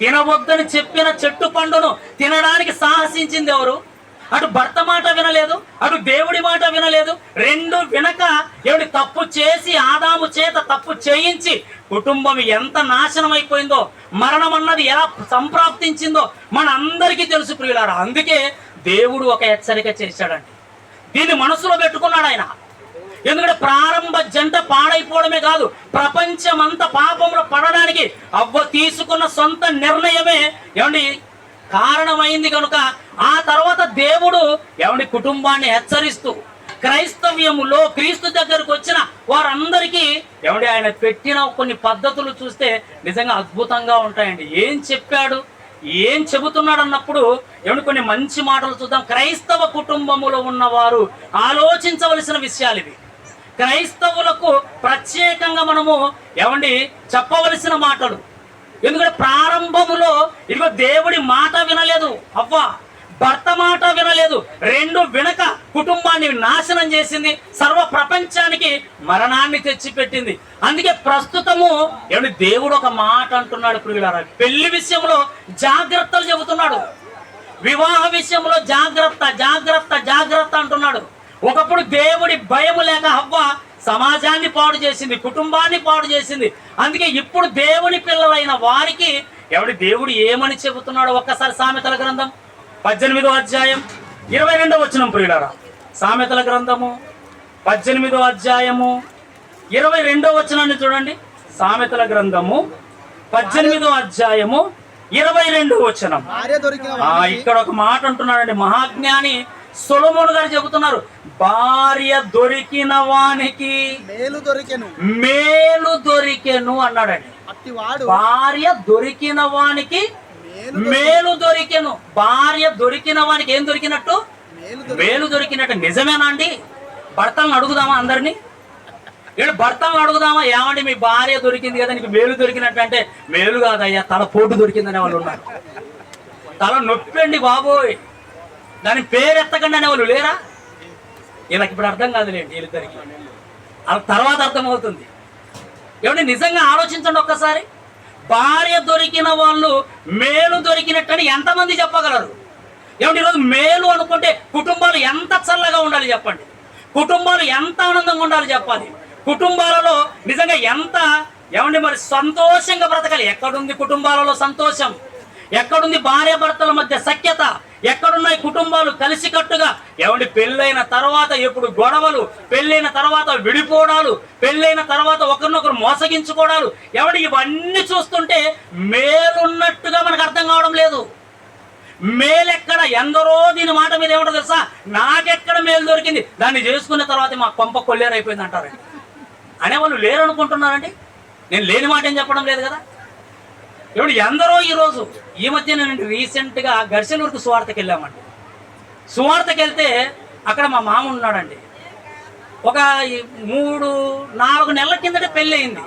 తినవద్దని చెప్పిన చెట్టు పండును తినడానికి సాహసించింది ఎవరు? అటు భర్త మాట వినలేదు, అటు దేవుడి మాట వినలేదు. రెండు వినక తప్పు చేసి ఆదాము చేత తప్పు చేయించి కుటుంబం ఎంత నాశనం అయిపోయిందో, మరణం అన్నది ఎలా సంప్రాప్తించిందో మన అందరికీ తెలుసు ప్రియులారా. అందుకే దేవుడు ఒక హెచ్చరిక చేశాడండి. దీన్ని మనసులో పెట్టుకున్నాడు ఆయన. ఎందుకంటే ప్రారంభ జంట పాడైపోవడమే కాదు, ప్రపంచమంతా పాపంలో పడడానికి అవ్వ తీసుకున్న సొంత నిర్ణయమే కారణమైంది. కనుక ఆ తర్వాత దేవుడు కుటుంబాన్ని హెచ్చరిస్తూ క్రైస్తవ్యములో క్రీస్తు దగ్గరకు వచ్చిన వారందరికీ ఆయన పెట్టిన కొన్ని పద్ధతులు చూస్తే నిజంగా అద్భుతంగా ఉంటాయండి. ఏం చెప్పాడు, ఏం చెబుతున్నాడు అన్నప్పుడు కొన్ని మంచి మాటలు చూద్దాం. క్రైస్తవ కుటుంబములో ఉన్నవారు ఆలోచించవలసిన విషయాలు ఇవి. క్రైస్తవులకు ప్రత్యేకంగా మనము చెప్పవలసిన మాటలు. ఎందుకంటే ప్రారంభములో ఇదిగో దేవుడి మాట వినలేదు అవ్వ, భర్త మాట వినలేదు. రెండు వినక కుటుంబాన్ని నాశనం చేసింది, సర్వ ప్రపంచానికి మరణాన్ని తెచ్చిపెట్టింది. అందుకే ప్రస్తుతము దేవుడు ఒక మాట అంటున్నాడు ప్రియులారా, పెళ్లి విషయంలో జాగ్రత్తలు చెబుతున్నాడు, వివాహ విషయంలో జాగ్రత్త జాగ్రత్త జాగ్రత్త అంటున్నాడు. ఒకప్పుడు దేవుడి భయము లేక అవ్వ సమాజాన్ని పాడు చేసింది, కుటుంబాన్ని పాడు చేసింది. అందుకే ఇప్పుడు దేవుని పిల్లలైన వారికి దేవుడు ఏమని చెబుతున్నాడు? ఒక్కసారి సామెతల గ్రంథం 18వ అధ్యాయం 22వ వచనం ప్రియులారా. సామెతల గ్రంథము 18వ అధ్యాయము 22వ వచనాన్ని చూడండి. సామెతల గ్రంథము 18వ అధ్యాయము 22వ వచనం. ఇక్కడ ఒక మాట అంటున్నాడండి మహాజ్ఞాని సొలొమోను గారు చెబుతున్నారు, భార్య దొరికిన వానికి మేలు దొరికెను అన్నాడండి. భార్య దొరికిన వానికి మేలు దొరికెను. భార్య దొరికిన వానికి ఏం దొరికినట్టు? మేలు దొరికినట్టు. నిజమేనా అండి? భర్తలను అడుగుదామా అందరినీ? ఇక్కడ భర్తలను అడుగుదామా, ఏమండి మీ భార్య దొరికింది కదా, నీకు మేలు దొరికినట్టు అంటే, మేలు కాదయ్యా తల పోటు దొరికిందనే వాళ్ళు ఉన్నారు. తల నొప్పి అండి బాబోయ్, దాని పేరు ఎత్తకండి అనేవాళ్ళు లేరా? వీళ్ళకి ఇప్పుడు అర్థం కాదులేండి, వీళ్ళిద్దరికి అలా తర్వాత అర్థమవుతుంది. ఏమంటే నిజంగా ఆలోచించండి ఒక్కసారి. భార్య దొరికిన వాళ్ళు మేలు దొరికినట్టని ఎంతమంది చెప్పగలరు? ఏమంటే ఈరోజు మేలు అనుకుంటే కుటుంబాలు ఎంత చల్లగా ఉండాలి చెప్పండి, కుటుంబాలు ఎంత ఆనందంగా ఉండాలి చెప్పాలి, కుటుంబాలలో నిజంగా ఎంత ఏమండి మరి సంతోషంగా బ్రతకాలి. ఎక్కడుంది కుటుంబాలలో సంతోషం? ఎక్కడుంది భార్య భర్తల మధ్య సఖ్యత? ఎక్కడున్నాయి కుటుంబాలు కలిసికట్టుగా? ఏమండి పెళ్ళైన తర్వాత ఎప్పుడు గొడవలు, పెళ్ళైన తర్వాత విడిపోవడాలు, పెళ్ళైన తర్వాత ఒకరినొకరు మోసగించుకోవడాలు. ఏమండి ఇవన్నీ చూస్తుంటే మేలున్నట్టుగా మనకు అర్థం కావడం లేదు. మేలెక్కడ? ఎందరో దీని మాట మీద ఏమంటో తెలుసా, నాకెక్కడ మేలు దొరికింది, దాన్ని చేసుకున్న తర్వాత మా కొంప కొల్లేరైపోయింది అంటారండి. అనేవాళ్ళు లేరు అనుకుంటున్నారండి. నేను లేని మాట ఏం చెప్పడం లేదు కదా. ఇప్పుడు ఎందరో ఈరోజు ఈ మధ్య నేను రీసెంట్గా ఘర్షణూరుకు సువార్తకి వెళ్ళామండి. సువార్తకి వెళ్తే అక్కడ మా మామ ఉన్నాడండి. ఒక 3-4 నెలల కిందట పెళ్ళి అయింది.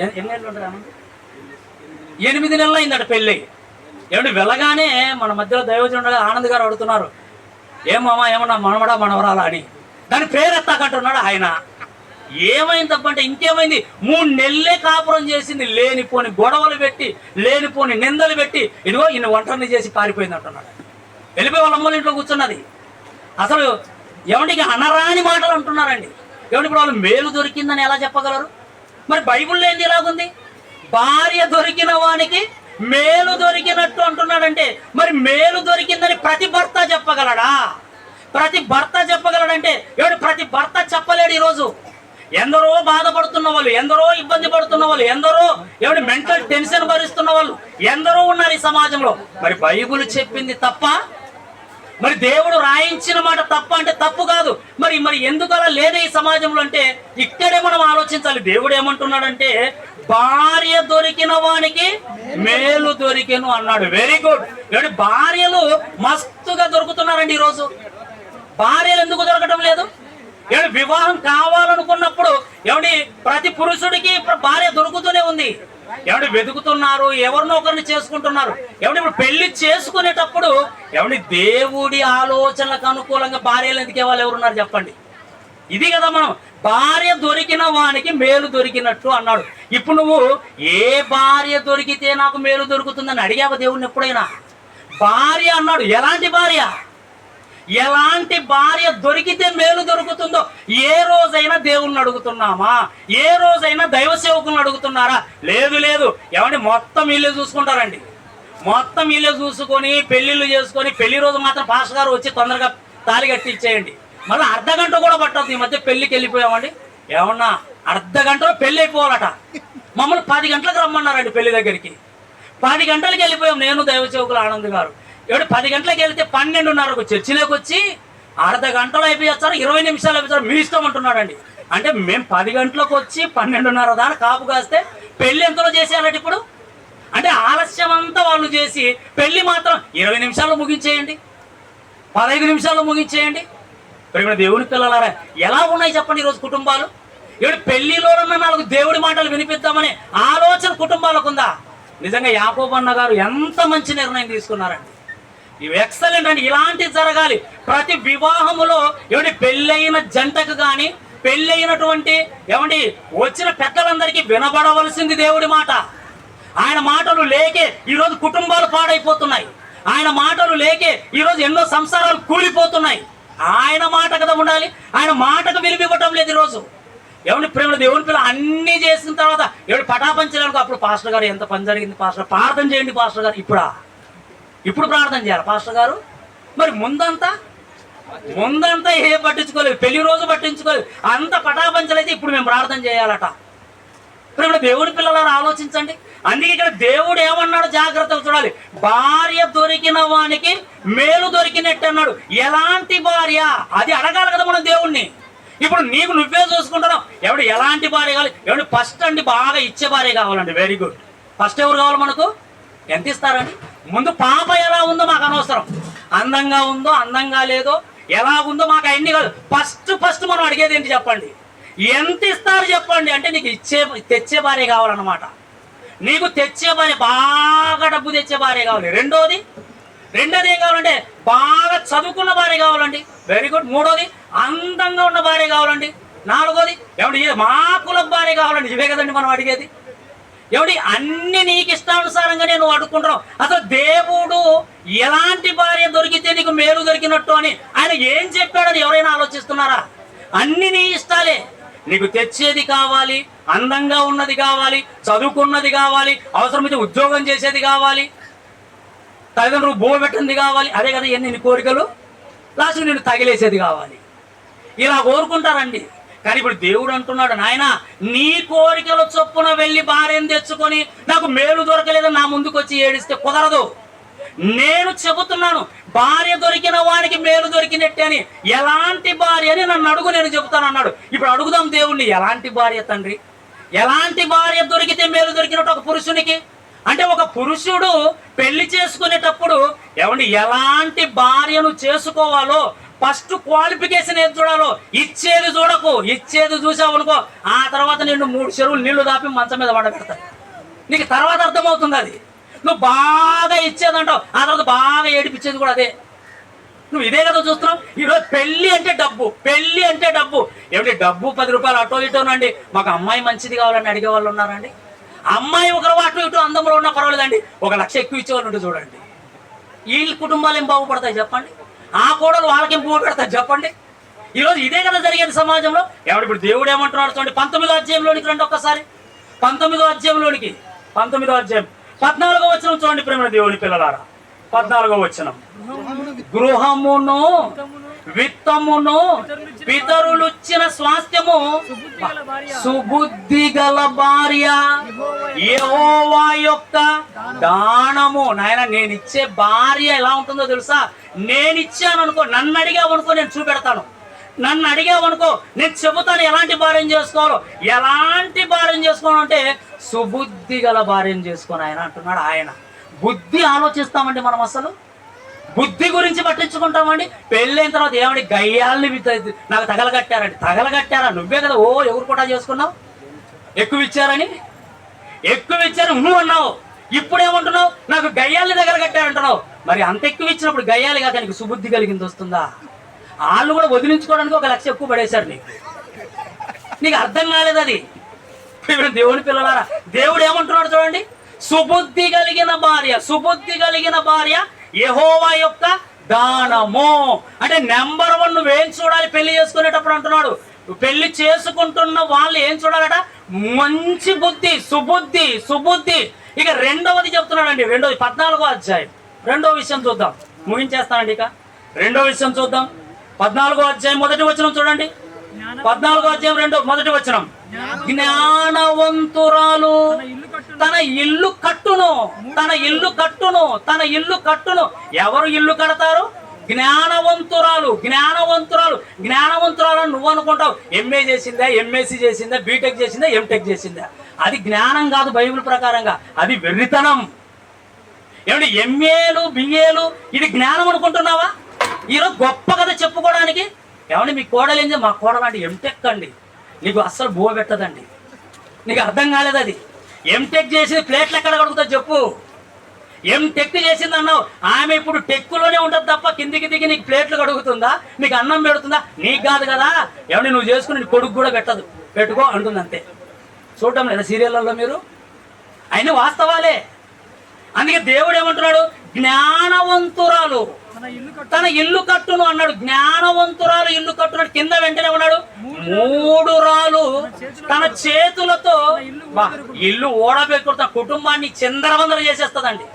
ఎన్ని నెలలు ఉంటుంది? 8 నెలలు అయిందట పెళ్ళి. ఏమంటే వెళ్ళగానే మన మధ్యలో దైవజనుడు ఆనంద్ గారు అడుగుతున్నారు, ఏం మామ ఏమన్నా మనవడా మనవరాలా అని. దాని పేరెత్తాకంటున్నాడు ఆయన. ఏమైంది తప్పంటే ఇంకేమైంది, 3 నెలలే కాపురం చేసింది, లేనిపోని గొడవలు పెట్టి, లేనిపోని నిందలు పెట్టి, ఇదిగో ఇన్ని ఒంటరిని చేసి పారిపోయింది అంటున్నాడు. వెళ్ళిపోయి వాళ్ళ అమ్మల ఇంట్లో కూర్చున్నది. అసలు ఏమంటే ఇక అనరాని మాటలు అంటున్నారండి. ఏమంటే ఇప్పుడు వాళ్ళు మేలు దొరికిందని ఎలా చెప్పగలరు? మరి బైబిల్లో ఏంది ఇలాగుంది, భార్య దొరికిన వానికి మేలు దొరికినట్టు అంటున్నాడంటే, మరి మేలు దొరికిందని ప్రతి భర్త చెప్పగలడా? ప్రతి భర్త చెప్పగలడంటే ఏమిటి? ప్రతి భర్త చెప్పలేడు. ఈరోజు ఎందరో బాధపడుతున్న వాళ్ళు, ఎందరో ఇబ్బంది పడుతున్న వాళ్ళు, ఎందరో ఏమిటి మెంటల్ టెన్షన్ భరిస్తున్న వాళ్ళు ఎందరో ఉన్నారు ఈ సమాజంలో. మరి బైబిల్ చెప్పింది తప్ప? మరి దేవుడు రాయించిన మాట తప్ప అంటే తప్పు కాదు. మరి మరి ఎందుకు అలా లేదే ఈ సమాజంలో అంటే ఇక్కడే మనం ఆలోచించాలి. దేవుడు ఏమంటున్నాడంటే, భార్య దొరికిన వానికి మేలు దొరికెను అన్నాడు. Very good. ఏమంటే భార్యలు మస్తుగా దొరుకుతున్నారండి ఈరోజు. భార్యలు ఎందుకు దొరకటం లేదు? ఏమంటే వివాహం కావాలనుకున్నప్పుడు ఏమంటే ప్రతి పురుషుడికి భార్య దొరుకుతూనే ఉంది. ఏమంటే వెతుకుతున్నారు, ఎవరినో ఒకరిని చేసుకుంటున్నారు. ఏమంటే ఇప్పుడు పెళ్లి చేసుకునేటప్పుడు ఏమంటే దేవుడి ఆలోచనలకు అనుకూలంగా భార్యలు ఎందుకే వాళ్ళు ఎవరున్నారు చెప్పండి. ఇది కదా మనం భార్య దొరికిన వానికి మేలు దొరికినట్టు అన్నాడు. ఇప్పుడు నువ్వు ఏ భార్య దొరికితే నాకు మేలు దొరుకుతుందని అడిగావు దేవుడిని ఎప్పుడైనా? భార్య అన్నాడు. ఎలాంటి భార్య? ఎలాంటి భార్య దొరికితే మేలు దొరుకుతుందో ఏ రోజైనా దేవుణ్ణి అడుగుతున్నామా? ఏ రోజైనా దైవ సేవకులను అడుగుతున్నారా? లేదు లేదు. ఏమంటే మొత్తం వీళ్ళే చూసుకుంటారండి. మొత్తం వీళ్ళే చూసుకొని పెళ్లిళ్ళు చేసుకొని పెళ్లి రోజు మాత్రం పాస్టర్ గారు వచ్చి తొందరగా తాళి కట్టి ఇచ్చేయండి. మళ్ళీ అర్ధగంట కూడా పట్టదు. ఈ మధ్య పెళ్లికి వెళ్ళిపోయామండి. ఏమన్నా అర్ధగంటలో పెళ్లి అయిపోవాలట. మమ్మల్ని 10 గంటలకు రమ్మన్నారండి పెళ్లి దగ్గరికి. 10 గంటలకు వెళ్ళిపోయాం నేను, దైవ సేవకులు ఆనంద్ గారు. ఏమిటి 10 గంటలకు వెళ్తే 12:30కు చర్చిలోకి వచ్చి అర్ధ గంటలు అయిపోయారు, 20 నిమిషాలు అయిపోయారు, మీ ఇష్టం అంటున్నాడండి. అంటే మేము 10 గంటలకు వచ్చి 12:30 దాకా కాపు కాస్తే పెళ్లి ఎంతలో చేసేయాలంటే ఇప్పుడు? అంటే ఆలస్యం అంతా వాళ్ళు చేసి పెళ్లి మాత్రం 20 నిమిషాల్లో ముగించేయండి, 15 నిమిషాల్లో ముగించేయండి. ఇప్పుడు దేవుని పిల్లలారా ఎలా ఉన్నాయి చెప్పండి ఈరోజు కుటుంబాలు? ఏమిటి పెళ్లిలోనన్నా 4 దేవుడి మాటలు వినిపిద్దామనే ఆలోచన కుటుంబాలకు ఉందా? నిజంగా యాకోబు అన్న గారు ఎంత మంచి నిర్ణయం తీసుకున్నారండి. ఇవి ఎక్సలెంట్ అండి. ఇలాంటివి జరగాలి ప్రతి వివాహములో. ఏమంటే పెళ్ళైన జంటకు కానీ పెళ్ళైనటువంటి ఏమండి వచ్చిన పెద్దలందరికీ వినబడవలసింది దేవుడి మాట. ఆయన మాటలు లేకే ఈరోజు కుటుంబాలు పాడైపోతున్నాయి. ఆయన మాటలు లేకే ఈరోజు ఎన్నో సంసారాలు కూలిపోతున్నాయి. ఆయన మాట కదా ఉండాలి. ఆయన మాటకు వినిపివ్వటం లేదు ఈరోజు. ఏమంటే ప్రేమ దేవుని పిల్ల అన్నీ చేసిన తర్వాత ఏమిటి పటాపంచడానికి అప్పుడు పాస్టర్ గారు ఎంత పని జరిగింది పాస్టర్, ప్రార్థన చేయండి పాస్టర్ గారు. ఇప్పుడు ప్రార్థన చేయాలి పాస్టర్ గారు. మరి ముందంతా ఏ పట్టించుకోలేదు, పెళ్లి రోజు పట్టించుకోలేదు, అంత పటాపంచలైతే ఇప్పుడు మేము ప్రార్థన చేయాలట. ఇప్పుడు దేవుడి పిల్లలను ఆలోచించండి. అందుకే ఇక్కడ దేవుడు ఏమన్నాడు జాగ్రత్తగా చూడాలి. భార్య దొరికిన వానికి మేలు దొరికినట్టు అన్నాడు. ఎలాంటి భార్య అది అడగాలి కదా మనం దేవుణ్ణి. ఇప్పుడు నీకు నువ్వే చూసుకుంటున్నావు. ఎవడు ఎలాంటి భార్య కావాలి? ఎవడు ఫస్ట్ అండి బాగా ఇచ్చే భార్య కావాలండి. Very good. ఫస్ట్ ఎవరు కావాలి మనకు? ఎంత ఇస్తారండి? ముందు పాప ఎలా ఉందో మాకు అనవసరం, అందంగా ఉందో అందంగా లేదో ఎలా ఉందో మాకు అన్ని కాదు. ఫస్ట్ మనం అడిగేది ఏంటి చెప్పండి? ఎంత ఇస్తారు చెప్పండి అంటే నీకు తెచ్చే భార్య కావాలన్నమాట. నీకు తెచ్చే భార్య, బాగా డబ్బు తెచ్చే భార్య కావాలి. రెండోది ఏం కావాలంటే బాగా చదువుకున్న భార్య కావాలండి. Very good. మూడోది అందంగా ఉన్న భార్య కావాలండి. నాలుగోది ఏమిటి, మా కుల భార్య కావాలండి. ఇవే కదండి మనం అడిగేది. ఏమిటి, అన్ని నీకు ఇష్టానుసారంగా నేను అడుక్కుంటున్నావు. అసలు దేవుడు ఎలాంటి భార్య దొరికితే నీకు మేలు దొరికినట్టు అని ఆయన ఏం చెప్పాడని ఎవరైనా ఆలోచిస్తున్నారా? అన్ని నీ ఇష్టాలే. నీకు తెచ్చేది కావాలి, అందంగా ఉన్నది కావాలి, చదువుకున్నది కావాలి, అవసరమైతే ఉద్యోగం చేసేది కావాలి, తల్లిదండ్రులు భూమి పెట్టింది కావాలి. అదే కదా ఎన్ని కోరికలు. లాస్ట్కి నేను తగిలేసేది కావాలి. ఇలా కోరుకుంటారండి. కానీ ఇప్పుడు దేవుడు అంటున్నాడు, నాయన నీ కోరికల చొప్పున వెళ్ళి భార్యను తెచ్చుకొని నాకు మేలు దొరకలేదని నా ముందుకు వచ్చి ఏడిస్తే కుదరదు. నేను చెబుతున్నాను, భార్య దొరికిన వానికి మేలు దొరికినట్టే అని. ఎలాంటి భార్య అని నన్ను అడుగు, నేను చెబుతాను అన్నాడు. ఇప్పుడు అడుగుదాం దేవుణ్ణి, ఎలాంటి భార్య తండ్రి, ఎలాంటి భార్య దొరికితే మేలు దొరికినట్టు ఒక పురుషునికి? అంటే ఒక పురుషుడు పెళ్లి చేసుకునేటప్పుడు ఏమండి ఎలాంటి భార్యను చేసుకోవాలో ఫస్ట్ క్వాలిఫికేషన్ ఏది చూడాలో. ఇచ్చేది చూడకు. ఇచ్చేది చూసావు అనుకో, ఆ తర్వాత నిన్ను 3 చెరువులు నీళ్లు దాపి మంచం మీద పడబెడతాడు. నీకు తర్వాత అర్థమవుతుంది అది. నువ్వు బాగా ఇచ్చేదంటావు, ఆ తర్వాత బాగా ఏడిపించేది కూడా అదే. నువ్వు ఇదే కదా చూస్తున్నావు. ఈరోజు పెళ్లి అంటే డబ్బు, పెళ్లి అంటే డబ్బు. ఏమిటి డబ్బు 10 రూపాయలు అటో ఇటోనండి. మాకు అమ్మాయి మంచిది కావాలని అడిగే వాళ్ళు ఉన్నారండి. అమ్మాయి ఒకరు అటు ఇటు అందంలో ఉన్నా పర్వాలేదండి, 1 లక్ష ఎక్కువ ఇచ్చేవాళ్ళు ఉంటే చూడండి. వీళ్ళ కుటుంబాలు ఏం బాగుపడతాయి చెప్పండి? ఆ కోడలు వాళ్ళకేం పువ్వు పెడతారు చెప్పండి? ఈరోజు ఇదే కదా జరిగేది సమాజంలో. ఎవడు ఇప్పుడు దేవుడు ఏమంటున్నాడు చూడండి. 19వ అధ్యాయంలోనికి రండి ఒక్కసారి. 19వ అధ్యాయంలోనికి, 19వ అధ్యాయం 14వ వచనం చూడండి. ప్రేమ దేవుని పిల్లలారా, 14వ వచనం. గృహమును విత్తమును పితరులిచ్చిన స్వాస్థ్యము సుబుద్ధి గల భార్య యెహోవా యొక్క దానము. నాయన నేను ఇచ్చే భార్య ఎలా ఉంటుందో తెలుసా? నేను ఇచ్చాను అనుకో, నన్ను అడిగావు అనుకో, నేను చూపెడతాను. నన్ను అడిగావు అనుకో, నేను చెబుతాను ఎలాంటి భార్యం చేసుకోవాలో. ఎలాంటి భార్యం చేసుకోవాలంటే సుబుద్ధి గల భార్యం చేసుకోను ఆయన అంటున్నాడు. ఆయన బుద్ధి ఆలోచిస్తామండి మనం, అసలు బుద్ధి గురించి పట్టించుకుంటామండి. పెళ్ళైన తర్వాత ఏమండి గయ్యాలని నాకు తగలగట్టారండి. తగలగట్టారా? నువ్వే కదా ఓ ఎవరు కూడా చేసుకున్నావు, ఎక్కువ ఇచ్చారని. ఎక్కువ ఇచ్చారు నువ్వు అన్నావు. ఇప్పుడు ఏమంటున్నావు? నాకు గయ్యాలని తగలగట్టారంటున్నావు. మరి అంత ఎక్కువ ఇచ్చినప్పుడు గయ్యాలి కాక నీకు సుబుద్ధి కలిగింది వస్తుందా? వాళ్ళు కూడా వదిలించుకోవడానికి 1 లక్ష ఎక్కువ పడేశారు నీకు అర్థం కాలేదు అది. దేవుని పిల్లలారా, దేవుడు ఏమంటున్నాడు చూడండి. సుబుద్ధి కలిగిన భార్య, సుబుద్ధి కలిగిన భార్య యెహోవా యొక్క దానము. అంటే నెంబర్ 1 నువ్వేం చూడాలి పెళ్లి చేసుకునేటప్పుడు అంటున్నాడు. పెళ్లి చేసుకుంటున్న వాళ్ళు ఏం చూడాలట? మంచి బుద్ధి, సుబుద్ధి, సుబుద్ధి. ఇక రెండవది చెప్తున్నాడండి. రెండవది 14వ అధ్యాయం 2వ విషయం చూద్దాం, ముగించేస్తానండి. ఇక 2వ విషయం చూద్దాం. 14వ అధ్యాయం 1వ వచనం చూడండి. 14వ అధ్యాయం 1వ వచనం. జ్ఞానవంతురాలు తన ఇల్లు కట్టును, తన ఇల్లు కట్టును, తన ఇల్లు కట్టును. ఎవరు ఇల్లు కడతారు? జ్ఞానవంతురాలు. జ్ఞానవంతురాలు, జ్ఞానవంతురాలు నువ్వు అనుకుంటావు. ఎంఏ చేసిందా, ఎంఎస్సి చేసిందా, బీటెక్ చేసిందా, ఎంటెక్ చేసిందా? అది జ్ఞానం కాదు బైబిల్ ప్రకారంగా, అది వెర్రితనం. ఏమంటే ఎంఏలు బిఏలు ఇది జ్ఞానం అనుకుంటున్నావా? ఈరోజు గొప్ప కథ చెప్పుకోవడానికి. ఏమంటే మీ కోడలు ఏంది? మా కోడలు అంటే ఎంటెక్ అండి. నీకు అస్సలు బువ పెట్టదండి. నీకు అర్థం కాలేదు అది. ఎంటెక్ చేసి ప్లేట్లు ఎక్కడ కడుగుతా చెప్పు? ఎంటెక్ చేసింది అన్నావు. ఆమె ఇప్పుడు టెక్కులోనే ఉంటుంది తప్ప కిందికి దిగి నీకు ప్లేట్లు కడుగుతుందా, నీకు అన్నం పెడుతుందా? నీకు కాదు కదా. ఏమంటే నువ్వు చేసుకుని నీ కొడుకు కూడా పెట్టదు, పెట్టుకో అంటుంది అంతే. చూడటం లేదా సీరియళ్ళల్లో మీరు? అయినా వాస్తవాలే. అందుకే దేవుడు ఏమంటున్నాడు? జ్ఞానవంతురాలు తన ఇల్లు కట్టును అన్నాడు. జ్ఞానవంతురాలు ఇల్లు కట్టున్నాడు. కింద వెంటనే ఉన్నాడు 3 రాలు తన చేతులతో ఇల్లు ఓడబెట్టుకుంటా కుటుంబాన్ని చిందరవందర చేసేస్తుందండి.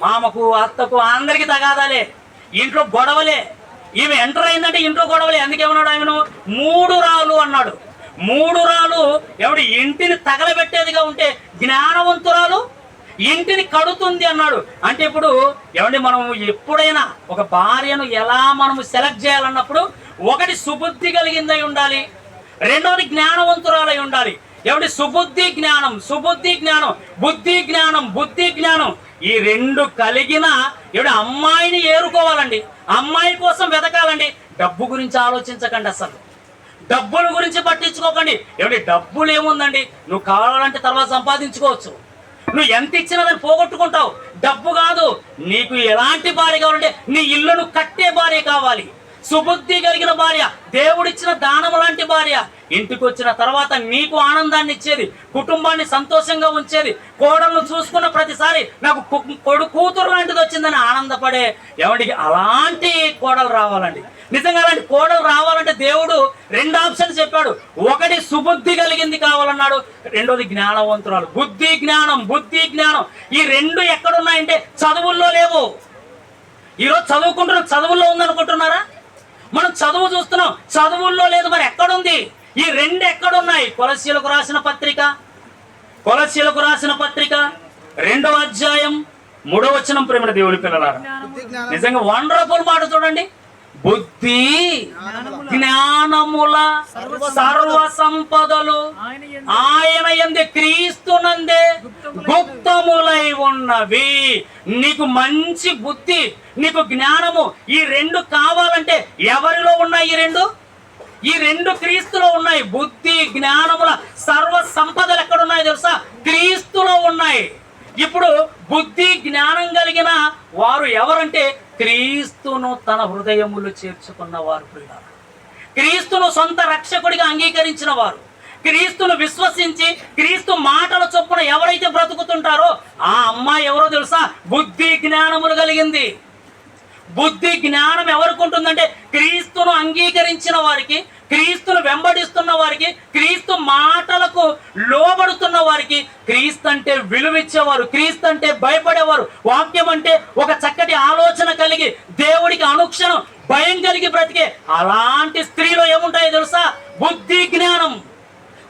మామకు అత్తకు అందరికి తగాదాలే, ఇంట్లో గొడవలే. ఈమె ఎంటర్ అయిందంటే ఇంట్లో గొడవలే. అందుకేమన్నాడు ఆయనను? 3 రాలు అన్నాడు. 3 రాలు ఎవడు ఇంటిని తగలబెట్టేదిగా ఉంటే జ్ఞానవంతురాలు ఇంటిని కడుతుంది అన్నాడు. అంటే ఇప్పుడు ఏమండి మనం ఎప్పుడైనా ఒక భార్యను ఎలా మనము సెలెక్ట్ చేయాలన్నప్పుడు ఒకటి సుబుద్ధి కలిగిందై ఉండాలి, రెండవది జ్ఞానవంతురాలై ఉండాలి. ఏమంటే సుబుద్ధి జ్ఞానం, సుబుద్ధి జ్ఞానం, బుద్ధి జ్ఞానం, బుద్ధి జ్ఞానం. ఈ 2 కలిగిన ఏమిటి అమ్మాయిని ఏరుకోవాలండి. అమ్మాయి కోసం వెతకాలండి. డబ్బు గురించి ఆలోచించకండి అసలు. డబ్బుల గురించి పట్టించుకోకండి. ఏమండి డబ్బులు ఏముందండి, నువ్వు కావాలంటే తర్వాత సంపాదించుకోవచ్చు. నువ్వు ఎంత ఇచ్చినా దాన్ని పోగొట్టుకుంటావు. డబ్బు కాదు, నీకు ఎలాంటి భార్య కావాలంటే నీ ఇల్లును కట్టే భార్య కావాలి, సుబుద్ధి కలిగిన భార్య, దేవుడిచ్చిన దానం లాంటి భార్య, ఇంటికి వచ్చిన తర్వాత నీకు ఆనందాన్ని ఇచ్చేది, కుటుంబాన్ని సంతోషంగా ఉంచేది, కోడలను చూసుకున్న ప్రతిసారి నాకు కూతురు లాంటిది వచ్చిందని ఆనందపడే ఎవరికి అలాంటి కోడలు రావాలండి. నిజంగా అలాంటి కోడలు రావాలంటే దేవుడు 2 ఆప్షన్స్ చెప్పాడు. ఒకటి సుబుద్ధి కలిగింది కావాలన్నాడు, రెండోది జ్ఞానవంతురాలు. బుద్ధి జ్ఞానం ఈ 2 ఎక్కడున్నాయంటే చదువుల్లో లేవు. ఈరోజు చదువుకుంటున్నాం, చదువుల్లో ఉందనుకుంటున్నారా? మనం చదువు చూస్తున్నాం, చదువుల్లో లేదు. మరి ఎక్కడుంది? ఈ 2 ఎక్కడున్నాయి? కొలస్సీలకు రాసిన పత్రిక 2వ అధ్యాయం 3వ వచనం. ప్రేమ దేవుని పిల్లలారా, నిజంగా వండర్ఫుల్ మాట చూడండి. బుద్ధి జ్ఞానముల సర్వ సంపదలు ఆయన యందు క్రీస్తునందే గుప్తములై ఉన్నవి. నీకు మంచి బుద్ధి, నీకు జ్ఞానము, ఈ 2 కావాలంటే ఎవరిలో ఉన్నాయి? ఈ రెండు క్రీస్తులో ఉన్నాయి. బుద్ధి జ్ఞానముల సర్వ సంపదలు ఎక్కడున్నాయి తెలుసా? క్రీస్తులో ఉన్నాయి. ఇప్పుడు బుద్ధి జ్ఞానం కలిగిన వారు ఎవరంటే క్రీస్తును తన హృదయములు చేర్చుకున్న వారు, క్రీస్తును సొంత రక్షకుడిగా అంగీకరించిన వారు, క్రీస్తును విశ్వసించి క్రీస్తు మాటల చొప్పున ఎవరైతే బ్రతుకుతుంటారో ఆ అమ్మాయి ఎవరో తెలుసా? బుద్ధి జ్ఞానములు కలిగింది. బుద్ధి జ్ఞానం ఎవరికి ఉంటుందంటే క్రీస్తును అంగీకరించిన వారికి, క్రీస్తును వెంబడిస్తున్న వారికి, క్రీస్తు మాటలకు లోబడుతున్న వారికి, క్రీస్తు అంటే విలువిచ్చేవారు, క్రీస్తు అంటే భయపడేవారు, వాక్యం అంటే ఒక చక్కటి ఆలోచన కలిగి దేవుడికి అనుక్షణం భయం కలిగి బ్రతికే అలాంటి స్త్రీలో ఏముంటాయో తెలుసా? బుద్ధి జ్ఞానం.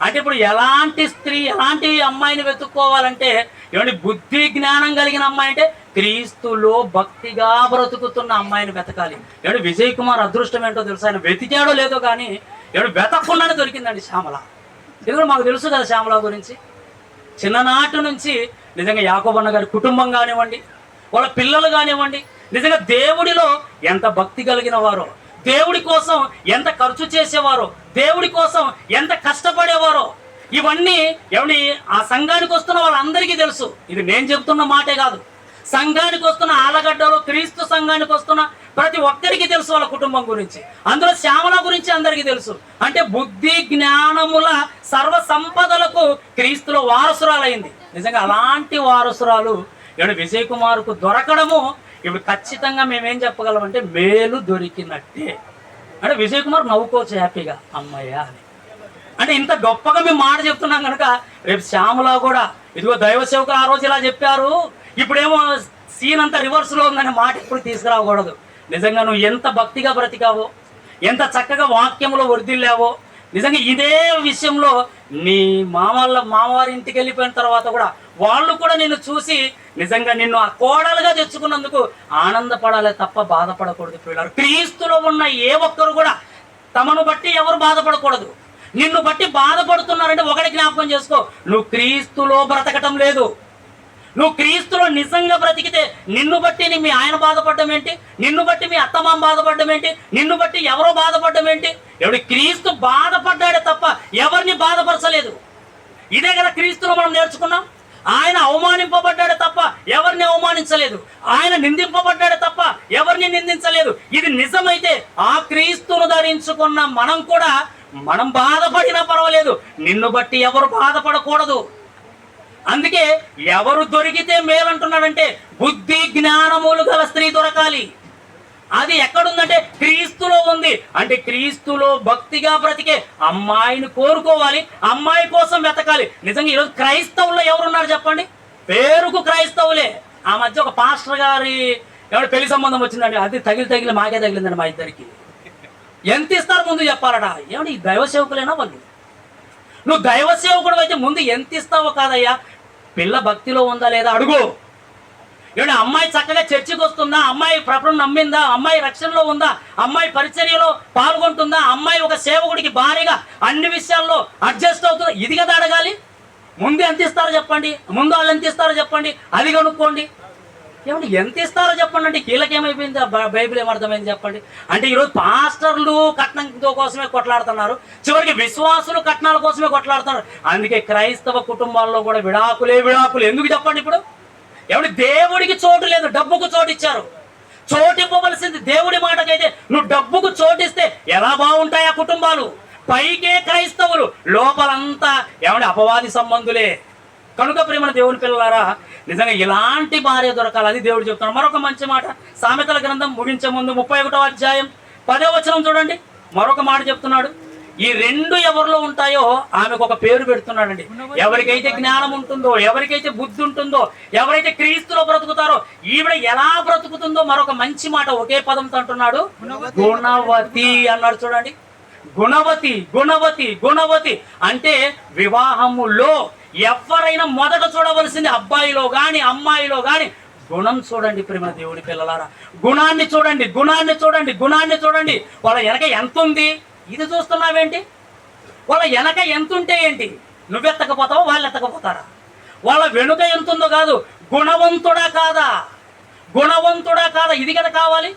అంటే ఇప్పుడు ఎలాంటి స్త్రీ, ఎలాంటి అమ్మాయిని వెతుక్కోవాలంటే ఏమంటే బుద్ధి జ్ఞానం కలిగిన అమ్మాయి అంటే క్రీస్తులో భక్తిగా బ్రతుకుతున్న అమ్మాయిని వెతకాలి. ఏమంటే విజయ్ కుమార్ అదృష్టం ఏంటో తెలుసా? ఆయన వెతికాడో లేదో కానీ ఏమంటే వెతకుండానే దొరికిందండి శ్యామల. ఇది కూడా మాకు తెలుసు కదా శ్యామల గురించి. చిన్ననాటి నుంచి నిజంగా యాకోబన్న గారి కుటుంబం కానివ్వండి, వాళ్ళ పిల్లలు కానివ్వండి, నిజంగా దేవుడిలో ఎంత భక్తి కలిగిన వారో, దేవుడి కోసం ఎంత ఖర్చు చేసేవారో, దేవుడి కోసం ఎంత కష్టపడేవారో, ఇవన్నీ ఎవరి ఆ సంఘానికి వస్తున్న వాళ్ళందరికీ తెలుసు. ఇది నేను చెప్తున్న మాటే కాదు, సంఘానికి వస్తున్న ఆలగడ్డలో క్రీస్తు సంఘానికి వస్తున్న ప్రతి ఒక్కరికి తెలుసు వాళ్ళ కుటుంబం గురించి. అందులో శ్యామల గురించి అందరికీ తెలుసు. అంటే బుద్ధి జ్ఞానముల సర్వ సంపదలకు క్రీస్తులో వారసురాలైంది. నిజంగా అలాంటి వారసురాలు ఎవరి విజయ్ కుమార్కు దొరకడము ఇప్పుడు ఖచ్చితంగా మేమేం చెప్పగలం అంటే మేలు దొరికినట్టే. అంటే విజయ్ కుమార్ నవ్వుకోవచ్చు హ్యాపీగా, అమ్మయ్య అని. అంటే ఇంత గొప్పగా మేము మాట చెప్తున్నాం కనుక రేపు శ్యామల కూడా ఇదిగో దైవ సేవకులు ఆ రోజు ఇలా చెప్పారు, ఇప్పుడేమో సీన్ అంతా రివర్స్లో ఉందనే మాట ఎప్పుడు తీసుకురాకూడదు. నిజంగా నువ్వు ఎంత భక్తిగా బ్రతికావో, ఎంత చక్కగా వాక్యంలో వర్ధిల్లావో, నిజంగా ఇదే విషయంలో నీ మామవారి ఇంటికి వెళ్ళిపోయిన తర్వాత కూడా వాళ్ళు కూడా నిన్ను చూసి నిజంగా నిన్ను ఆ కోడలుగా తెచ్చుకున్నందుకు ఆనందపడాలి తప్ప బాధపడకూడదు. పిల్లలు క్రీస్తులో ఉన్న ఏ ఒక్కరు కూడా తమను బట్టి ఎవరు బాధపడకూడదు. నిన్ను బట్టి బాధపడుతున్నారంటే ఒకటి జ్ఞాపకం చేసుకో, నువ్వు క్రీస్తులో బ్రతకటం లేదు. నువ్వు క్రీస్తులో నిజంగా బ్రతికితే నిన్ను బట్టి మీ ఆయన బాధపడడం ఏంటి, నిన్ను బట్టి మీ అత్తమామ బాధపడడం ఏంటి, నిన్ను బట్టి ఎవరో బాధపడడం ఏంటి? ఎవడి క్రీస్తు బాధపడ్డాడే తప్ప ఎవరిని బాధపరచలేదు. ఇదే కదా క్రీస్తులో మనం నేర్చుకున్నాం. ఆయన అవమానింపబడ్డాడే తప్ప ఎవరిని అవమానించలేదు, ఆయన నిందింపబడ్డాడే తప్ప ఎవరిని నిందించలేదు. ఇది నిజమైతే ఆ క్రీస్తును ధరించుకున్న మనం కూడా మనం బాధపడినా పర్వాలేదు, నిన్ను బట్టి ఎవరు బాధపడకూడదు. అందుకే ఎవరు దొరికితే మేలంటున్నాడంటే బుద్ధి జ్ఞానములు గల స్త్రీ దొరకాలి. అది ఎక్కడుందంటే క్రీస్తులో ఉంది. అంటే క్రీస్తులో భక్తిగా బ్రతికే అమ్మాయిని కోరుకోవాలి, అమ్మాయి కోసం వెతకాలి. నిజంగా ఈరోజు క్రైస్తవుల్లో ఎవరున్నారు చెప్పండి? పేరుకు క్రైస్తవులే. ఆ మధ్య ఒక పాస్టర్ గారి ఎవరు పెళ్లి సంబంధం వచ్చిందండి, అది తగిలి మాకే తగిలిందండి మా ఇద్దరికి. ఎంత ఇస్తారు ముందు చెప్పాలట. ఏమంటే ఈ దైవ సేవకులేనా వాళ్ళు? నువ్వు దైవ సేవకుడు అయితే ముందు ఎంత ఇస్తావో కాదయ్యా, పిల్ల భక్తిలో ఉందా లేదా అడుగు. ఏమంటే అమ్మాయి చక్కగా చర్చికి వస్తుందా, అమ్మాయి ప్రభువుని నమ్మిందా, అమ్మాయి రక్షణలో ఉందా, అమ్మాయి పరిచర్యలో పాల్గొంటుందా, అమ్మాయి ఒక సేవకుడికి భారీగా అన్ని విషయాల్లో అడ్జస్ట్ అవుతుందా, ఇది కదా అడగాలి. ముందు ఎంత ఇస్తారో చెప్పండి, ముందు వాళ్ళు ఎంత ఇస్తారో చెప్పండి, అది కనుక్కోండి. ఏమంటే ఎంత ఇస్తారో చెప్పండి అంటే వీళ్ళకేమైపోయింది, బైబిల్ ఏమర్థమైంది చెప్పండి అంటే ఈరోజు పాస్టర్లు కట్నంతో కోసమే కొట్లాడుతున్నారు, చివరికి విశ్వాసులు కట్నాల కోసమే కొట్లాడుతున్నారు. అందుకే క్రైస్తవ కుటుంబాల్లో కూడా విడాకులే విడాకులు. ఎందుకు చెప్పండి? ఇప్పుడు ఏమంటే దేవుడికి చోటు లేదు, డబ్బుకు చోటు ఇచ్చారు. చోటు ఇవ్వవలసింది దేవుడి మాటకైతే నువ్వు డబ్బుకు చోటిస్తే ఎలా బాగుంటాయి ఆ కుటుంబాలు? పైకే క్రైస్తవులు, లోపలంతా ఏమంటే అపవాది సంబంధులే. కనుక ప్రేమన దేవుని పిల్లలారా, నిజంగా ఇలాంటి భార్య దొరకాలి, అది దేవుడు చెప్తున్నాడు. మరొక మంచి మాట సామెతల గ్రంథం ముగించే ముందు 31వ అధ్యాయం 10వ వచనం చూడండి. మరొక మాట చెప్తున్నాడు. ఈ రెండు ఎవరిలో ఉంటాయో ఆమెకు ఒక పేరు పెడుతున్నాడండి. ఎవరికైతే జ్ఞానం ఉంటుందో, ఎవరికైతే బుద్ధి ఉంటుందో, ఎవరైతే క్రీస్తులో బ్రతుకుతారో, ఈవిడ ఎలా బ్రతుకుతుందో మరొక మంచి మాట ఒకే పదంతో అంటున్నాడు, గుణవతి అన్నాడు. చూడండి, గుణవతి గుణవతి గుణవతి అంటే వివాహములో ఎవరైనా మొదట చూడవలసింది అబ్బాయిలో గాని అమ్మాయిలో గాని గుణం చూడండి. ప్రేమ దేవుడి పిల్లలారా, గుణాన్ని చూడండి, గుణాన్ని చూడండి, గుణాన్ని చూడండి. వాళ్ళ వెనక ఎంత ఉంది ఇది చూస్తున్నావేంటి? వాళ్ళ వెనక ఎంత ఉంటే ఏంటి? నువ్వెత్తకపోతావా, వాళ్ళు ఎత్తకపోతారా? వాళ్ళ వెనుక ఎంత ఉందో కాదు, గుణవంతుడా కాదా, గుణవంతుడా కాదా, ఇది కదా కావాలి.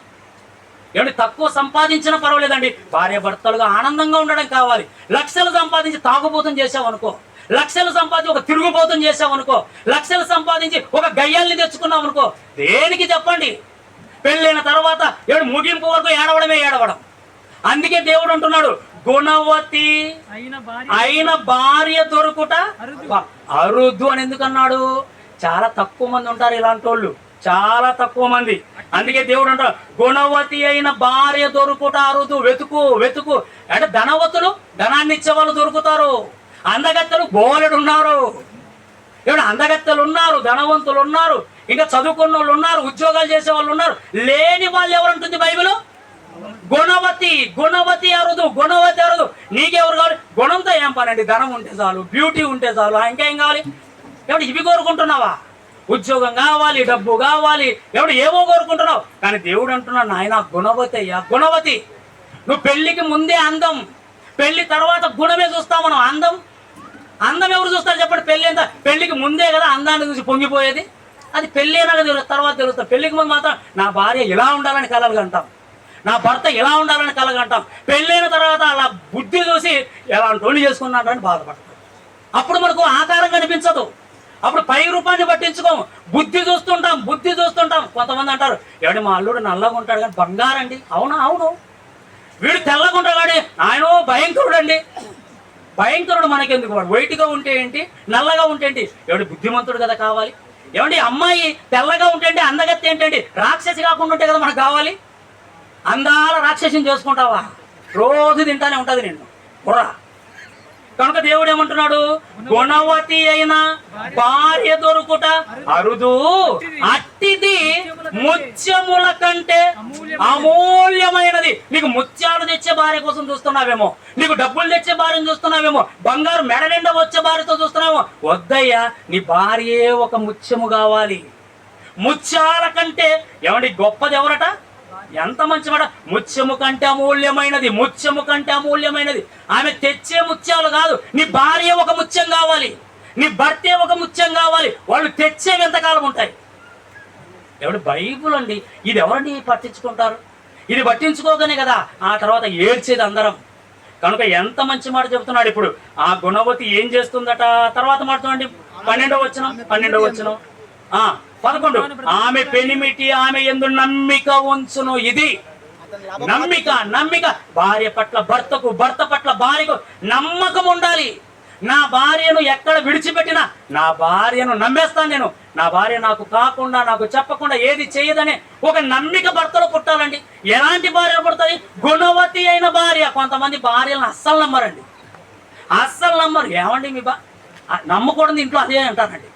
ఏమంటే తక్కువ సంపాదించినా పర్వాలేదండి, భార్య భర్తలుగా ఆనందంగా ఉండడం కావాలి. లక్షలు సంపాదించి తాగుబోతం చేసావనుకో, లక్షలు సంపాదించి ఒక తిరుగుబోతం చేసావనుకో, లక్షలు సంపాదించి ఒక గయ్యాల్ని తెచ్చుకున్నావు అనుకో, దేనికి చెప్పండి? పెళ్ళైన తర్వాత ఏడు ముగింపు వరకు ఏడవడమే ఏడవడం. అందుకే దేవుడు అంటున్నాడు, గుణవతి అయిన భార్య దొరుకుట అరుదు అని. ఎందుకన్నాడు? చాలా తక్కువ మంది ఉంటారు ఇలాంటి వాళ్ళు, చాలా తక్కువ మంది. అందుకే దేవుడు అంటాడు, గుణవతి అయిన భార్య దొరుకుట అరుదు, వెతుకు వెతుకు. అంటే ధనవతులు, ధనాన్ని ఇచ్చే వాళ్ళు దొరుకుతారు. అందగత్తెలు బోలెడు ఉన్నారు. ఏమంటే అందగత్తెలు ఉన్నారు, ధనవంతులు ఉన్నారు, ఇంకా చదువుకున్న వాళ్ళు ఉన్నారు, ఉద్యోగాలు చేసే వాళ్ళు ఉన్నారు. లేని వాళ్ళు ఎవరంటుంది బైబిల్? గుణవతి గుణవతి అరుదు, గుణవతి అరుదు. నీకెవరు కావాలి? గుణంతో ఏం పనండి, ధనం ఉంటే చాలు, బ్యూటీ ఉంటే చాలు, ఇంకేం కావాలి? ఏమంటే ఇవి కోరుకుంటున్నావా? ఉద్యోగం కావాలి, డబ్బు కావాలి, ఏమంటే ఏవో కోరుకుంటున్నావు. కానీ దేవుడు అంటున్నాడు, నాయన గుణవతి అయ్యా, గుణవతి. నువ్వు పెళ్లికి ముందే అందం, పెళ్లి తర్వాత గుణమే చూస్తావు మనం. అందం ఎవరు చూస్తారు చెప్పండి? పెళ్లి ఎంత, పెళ్లికి ముందే కదా అందాన్ని చూసి పొంగిపోయేది. అది పెళ్ళి అయినా తర్వాత తెలుస్తుంది. పెళ్లికి ముందు మాత్రం నా భార్య ఇలా ఉండాలని కలలు అంటాం, నా భర్త ఇలా ఉండాలని కలగంటాం. పెళ్ళైన తర్వాత అలా బుద్ధి చూసి ఎలా టోని చేసుకున్నాడని బాధపడతాం. అప్పుడు మనకు ఆకారం కనిపించదు, అప్పుడు పై రూపాన్ని పట్టించుకోము, బుద్ధి చూస్తుంటాం, బుద్ధి చూస్తుంటాం. కొంతమంది అంటారు, ఎవడి మా అల్లుడు నల్లగా ఉంటాడు కానీ బంగారండి. అవునా? అవును. వీడు తెల్లగా ఉంటాడు, ఆయన భయంకరుడు అండి. భయంకరుడు మనకెందుకు? వాడు వైట్గా ఉంటే ఏంటి, నల్లగా ఉంటే ఏంటి? ఎవడి బుద్ధిమంతుడు కదా కావాలి. ఏమండి అమ్మాయి తెల్లగా ఉంటే ఏంటి, అందగత్తి ఏంటండి? రాక్షసి కాకుండా ఉంటే కదా మనకు కావాలి. అందాల రాక్షసిని చేసుకుంటావా? రోజు తింటానే ఉంటుంది నిన్ను బుర్ర. కనుక దేవుడు ఏమంటున్నాడు, గుణవతి అయిన భార్య దొరుకుట అరుదు, అట్టిది ముత్యముల కంటే అమూల్యమైనది. నీకు ముత్యాలు తెచ్చే భార్య కోసం చూస్తున్నావేమో, నీకు డబ్బులు తెచ్చే భార్యను చూస్తున్నావేమో, బంగారు మెడ నిండా వచ్చే భార్యతో చూస్తున్నావేమో. వద్దయ్యా, నీ భార్యే ఒక ముత్యము కావాలి. ముత్యాల కంటే ఏమండి గొప్పది ఎవరట? ఎంత మంచి మాట, ముత్యము కంటే అమూల్యమైనది, ముత్యము కంటే అమూల్యమైనది. ఆమె తెచ్చే ముత్యాలు కాదు, నీ భార్య ఒక ముత్యం కావాలి, నీ భర్తే ఒక ముత్యం కావాలి. వాళ్ళు తెచ్చేవి ఎంతకాలం ఉంటాయి? ఎవడు బైబుల్ అండి, ఇది ఎవరండి పట్టించుకుంటారు? ఇది పట్టించుకోగానే కదా ఆ తర్వాత ఏడ్చేది అందరం. కనుక ఎంత మంచి మాట చెబుతున్నాడు. ఇప్పుడు ఆ గుణవతి ఏం చేస్తుందట? తర్వాత మాట చూడండి, 12వ వచనం 11. ఆమె పెనిమిటి ఆమె యందు నమ్మిక ఉంచును. ఇది నమ్మిక. భార్య పట్ల భర్తకు, భర్త పట్ల భార్యకు నమ్మకం ఉండాలి. నా భార్యను ఎక్కడ విడిచిపెట్టినా నా భార్యను నమ్మేస్తాను నేను, నా భార్య నాకు కాకుండా, నాకు చెప్పకుండా ఏది చేయదనే ఒక నమ్మిక భర్తలో పుట్టాలండి. ఎలాంటి భార్య పుడుతుంది? గుణవతి అయిన భార్య. కొంతమంది భార్యలను అస్సలు నమ్మరండి, అస్సలు నమ్మరు. ఏమండి మీ నమ్మకూడదు ఇంట్లో అదే అంటారండి.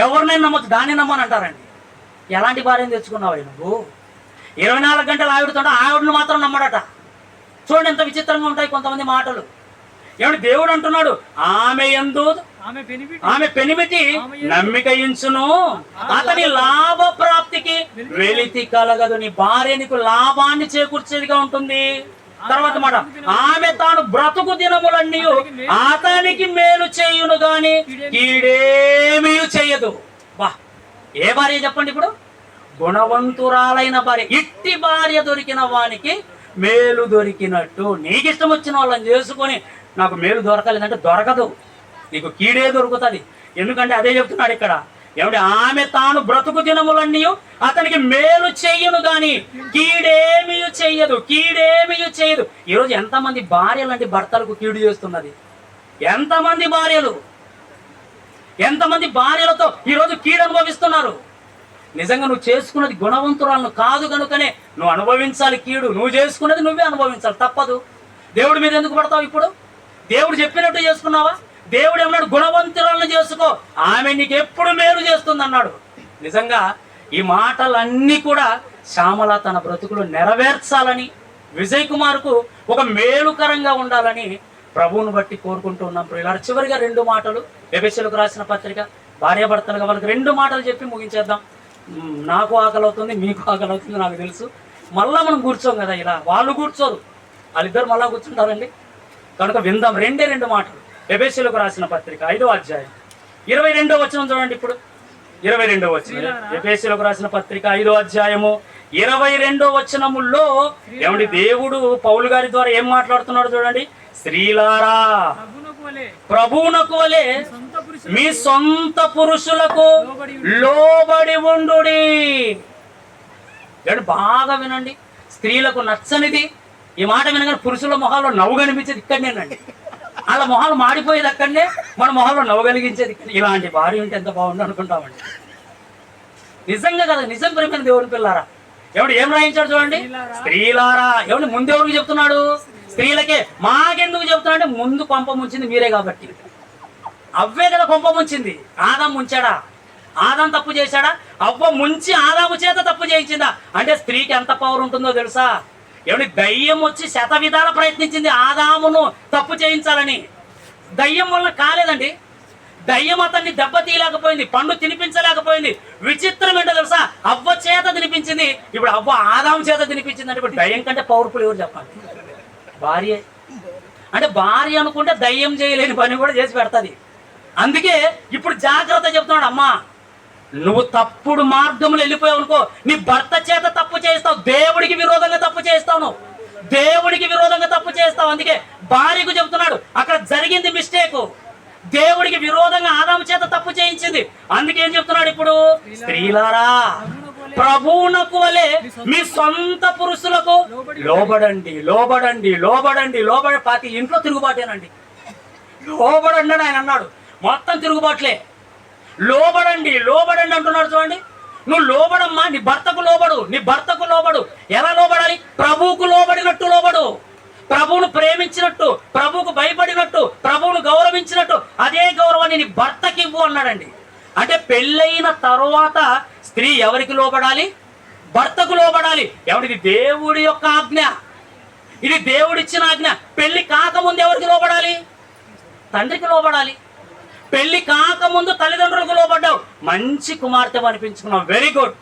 ఎవరినైనా నమ్మచ్చు, దాన్ని నమ్మని అంటారండి. ఎలాంటి భార్యను తెచ్చుకున్నావు నువ్వు? 24 గంటలు ఆవిడతుంటే ఆవిడను మాత్రం నమ్మడట. చూడండి ఎంత విచిత్రంగా ఉంటాయి కొంతమంది మాటలు. ఏమంటే దేవుడు అంటున్నాడు, ఆమె పెనిమిటి నమ్మిక ఇంచును, అతని లాభ ప్రాప్తికి వెలితి కలగదు. నీ భార్య నీకు లాభాన్ని చేకూర్చేదిగా ఉంటుంది. తర్వాత మాట, ఆమె తాను బ్రతుకు దినములన్నీ అతనికి మేలు చేయును గాని కీడేమీ చెయ్యదు. బా, ఏ భార్య చెప్పండి ఇప్పుడు? గుణవంతురాలైన భార్య. ఇట్టి భార్య దొరికిన వానికి మేలు దొరికినట్టు. నీకు ఇష్టం వచ్చిన వాళ్ళని చేసుకొని నాకు మేలు దొరకలేదంటే దొరకదు, నీకు కీడే దొరుకుతుంది. ఎందుకంటే అదే చెప్తున్నాడు ఇక్కడ. ఏమిటి? ఆమె తాను బ్రతుకు దినములన్నీ అతనికి మేలు చెయ్యను గాని కీడేమీ చెయ్యదు, కీడేమీ చెయ్యదు. ఈరోజు ఎంతమంది భార్యలంటే భర్తలకు కీడు చేస్తున్నది? ఎంతమంది భార్యలతో ఈరోజు కీడు అనుభవిస్తున్నారు? నిజంగా నువ్వు చేసుకున్నది గుణవంతురాలను కాదు కనుకనే నువ్వు అనుభవించాలి కీడు. నువ్వు చేసుకున్నది నువ్వే అనుభవించాలి, తప్పదు. దేవుడి మీద ఎందుకు పడతావు? ఇప్పుడు దేవుడు చెప్పినట్టు చేసుకున్నావా? దేవుడు ఏమన్నాడు? గుణవంతురాలను చేసుకో, ఆమె నీకు ఎప్పుడు మేలు చేస్తుంది అన్నాడు. నిజంగా ఈ మాటలన్నీ కూడా శ్యామల తన బ్రతుకులు నెరవేర్చాలని, విజయ్ కుమార్కు ఒక మేలుకరంగా ఉండాలని ప్రభువును బట్టి కోరుకుంటూ ఉన్నాం. ప్రియులారా, చివరిగా 2 మాటలు ఎఫెసీయులకు రాసిన పత్రిక, భార్యాభర్తలుగా వాళ్ళకి 2 మాటలు చెప్పి ముగించేద్దాం. నాకు ఆకలి అవుతుంది, మీకు ఆకలి అవుతుంది, నాకు తెలుసు. మళ్ళా మనం కూర్చోం కదా, ఇలా వాళ్ళు కూర్చోరు, వాళ్ళిద్దరు మళ్ళా కూర్చుంటారండి. కనుక విందాం 2 మాటలు. ఎఫెసీయులకు రాసిన పత్రిక 5వ అధ్యాయం 22వ వచనం చూడండి. ఇప్పుడు 22వ వచనం, ఎఫెసీయులకు రాసిన పత్రిక 5వ అధ్యాయము 22వ వచనములో ఏమండి దేవుడు పౌలు గారి ద్వారా ఏం మాట్లాడుతున్నాడు చూడండి. స్త్రీలారా ప్రభువునకు వలె మీ సొంత పురుషులకు లోబడి ఉండుడి. బాగా వినండి. స్త్రీలకు నచ్చనిది ఈ మాట వినగానే పురుషుల మొహాల్లో నవ్వు కనిపించేది ఇక్కడనేనండి. వాళ్ళ మొహాలు మాడిపోయేది అక్కడనే, మన మొహాల్లో నవ్వు కలిగించేది. ఇలాంటి భార్య ఉంటే ఎంత బాగుండు అనుకుంటామండి. నిజంగా కదా, నిజం ప్రేమైన దేవుని పిల్లారా. ఏం రాయించాడు చూడండి. స్త్రీలారా. ముందు ఎవరికి చెప్తున్నాడు? స్త్రీలకే. మాకెందుకు చెప్తున్నాడు అంటే ముందు కొంప ముంచింది మీరే కాబట్టి. అవ్వే కదా కొంప ముంచింది. ఆదాం ముంచాడా? ఆదాం తప్పు చేశాడా? అవ్వ ముంచి ఆదాము చేత తప్పు చేయించిందా? అంటే స్త్రీకి ఎంత పవర్ ఉంటుందో తెలుసా? దయ్యం వచ్చి శత విధాల ప్రయత్నించింది ఆదామును తప్పు చేయించాలని. దయ్యం వల్ల కాలేదండి. దయ్యం అతన్ని దెబ్బతీయలేకపోయింది, పండు తినిపించలేకపోయింది. విచిత్రం ఏంటో తెలుసా? అవ్వ చేత తినిపించింది. ఇప్పుడు అవ్వ ఆదాము చేత తినిపించింది అంటే ఇప్పుడు దయ్యం కంటే పవర్ఫుల్ ఎవరు చెప్పాలి? భార్య. అంటే భార్య అనుకుంటే దయ్యం చేయలేని పని కూడా చేసి పెడతాది. అందుకే ఇప్పుడు జాగ్రత్త చెప్తున్నాడు. అమ్మా, నువ్వు తప్పుడు మార్గంలో వెళ్ళిపోయావు అనుకో, నీ భర్త చేత తప్పు చేస్తావు, దేవుడికి విరోధంగా తప్పు చేస్తావు, నువ్వు దేవుడికి విరోధంగా తప్పు చేస్తావు. అందుకే భార్యకు చెప్తున్నాడు, అక్కడ జరిగింది మిస్టేక్. దేవుడికి విరోధంగా ఆదాము చేత తప్పు చేయించింది. అందుకేం చెప్తున్నాడు ఇప్పుడు? స్త్రీలారా ప్రభువునకు వలె మీ సొంత పురుషులకు లోబడండి, లోబడండి, లోబడండి, లోబడి. ప్రతి ఇంట్లో తిరుగుబాటేనండి. లోబడండి అని ఆయన అన్నాడు. మొత్తం తిరుగుబాట్లే. లోబడండి, లోబడండి అంటున్నాడు చూడండి. నువ్వు లోబడమ్మా, నీ భర్తకు లోబడు, నీ భర్తకు లోబడు. ఎలా లోబడాలి? ప్రభువుకు లోబడినట్టు లోబడు. ప్రభువును ప్రేమించినట్టు, ప్రభువుకు భయపడినట్టు, ప్రభువును గౌరవించినట్టు అదే గౌరవాన్ని నీ భర్తకి ఇవ్వు అన్నాడండి. అంటే పెళ్ళైన తరువాత స్త్రీ ఎవరికి లోబడాలి? భర్తకు లోబడాలి. ఇది దేవుడి యొక్క ఆజ్ఞ, ఇది దేవుడిచ్చిన ఆజ్ఞ. పెళ్లి కాకముందు ఎవరికి లోబడాలి? తండ్రికి లోబడాలి. పెళ్లి కాకముందు తల్లిదండ్రులకు లోబడ్డావు, మంచి కుమార్తె అనిపించుకున్నావు, వెరీ గుడ్.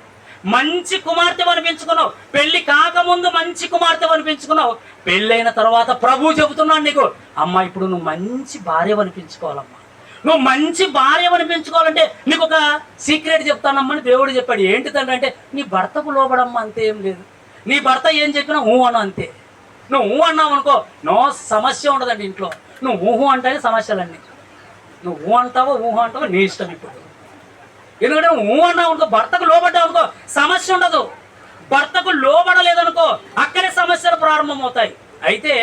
మంచి కుమార్తె అనిపించుకున్నావు. పెళ్లి కాకముందు మంచి కుమార్తె అనిపించుకున్నావు. పెళ్ళైన తర్వాత ప్రభు చెబుతున్నాడు నీకు, అమ్మ ఇప్పుడు నువ్వు మంచి భార్య అనిపించుకోవాలమ్మా. నువ్వు మంచి భార్య అనిపించుకోవాలంటే నీకు ఒక సీక్రెట్ చెప్తానమ్మని దేవుడు చెప్పాడు. ఏంటి తండ్రి అంటే, నీ భర్తకు లోబడమ్మా, అంతే, ఏం లేదు. నీ భర్త ఏం చెప్పినా ఊహు అను, అంతే. నువ్వు ఊహు అన్నావు అనుకో, నో సమస్య ఉండదండి ఇంట్లో. నువ్వు ఊహు అంటేనే సమస్యలన్నీ. నువ్వు ఊహు అంటావో ఊహు అంటావో నీ ఇష్టం. ఇప్పుడు ఎందుకంటే నువ్వు ఊహు అన్నావు అనుకో, భర్తకు లోబడ్డావు అనుకో, సమస్య ఉండదు. భర్తకు లోబడలేదనుకో, అక్కడే సమస్యలు ప్రారంభమవుతాయి. అయితే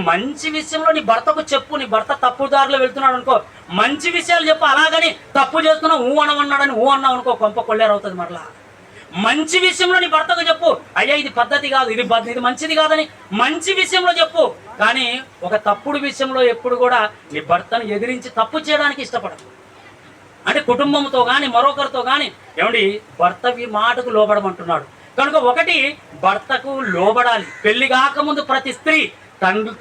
మంచి విషయంలో నీ భర్తకు చెప్పు. నీ భర్త తప్పు దారిలో వెళ్తున్నాడు అనుకో, మంచి విషయాలు చెప్పు. అలాగని తప్పు చేస్తున్నావు ఊ అనమన్నాడని ఊ అన్నావు అనుకో, కొంప కొల్లేరవుతుంది. మరలా మంచి విషయంలో నీ భర్తకు చెప్పు, అయ్యా ఇది పద్ధతి కాదు, ఇది మంచిది కాదని మంచి విషయంలో చెప్పు. కానీ ఒక తప్పుడు విషయంలో ఎప్పుడు కూడా నీ భర్తను ఎదిరించి తప్పు చేయడానికి ఇష్టపడదు. అంటే కుటుంబంతో కానీ మరొకరితో కానీ భర్త మాటకు లోబడమంటున్నాడు. కనుక ఒకటి, భర్తకు లోబడాలి. పెళ్లి కాకముందు ప్రతి స్త్రీ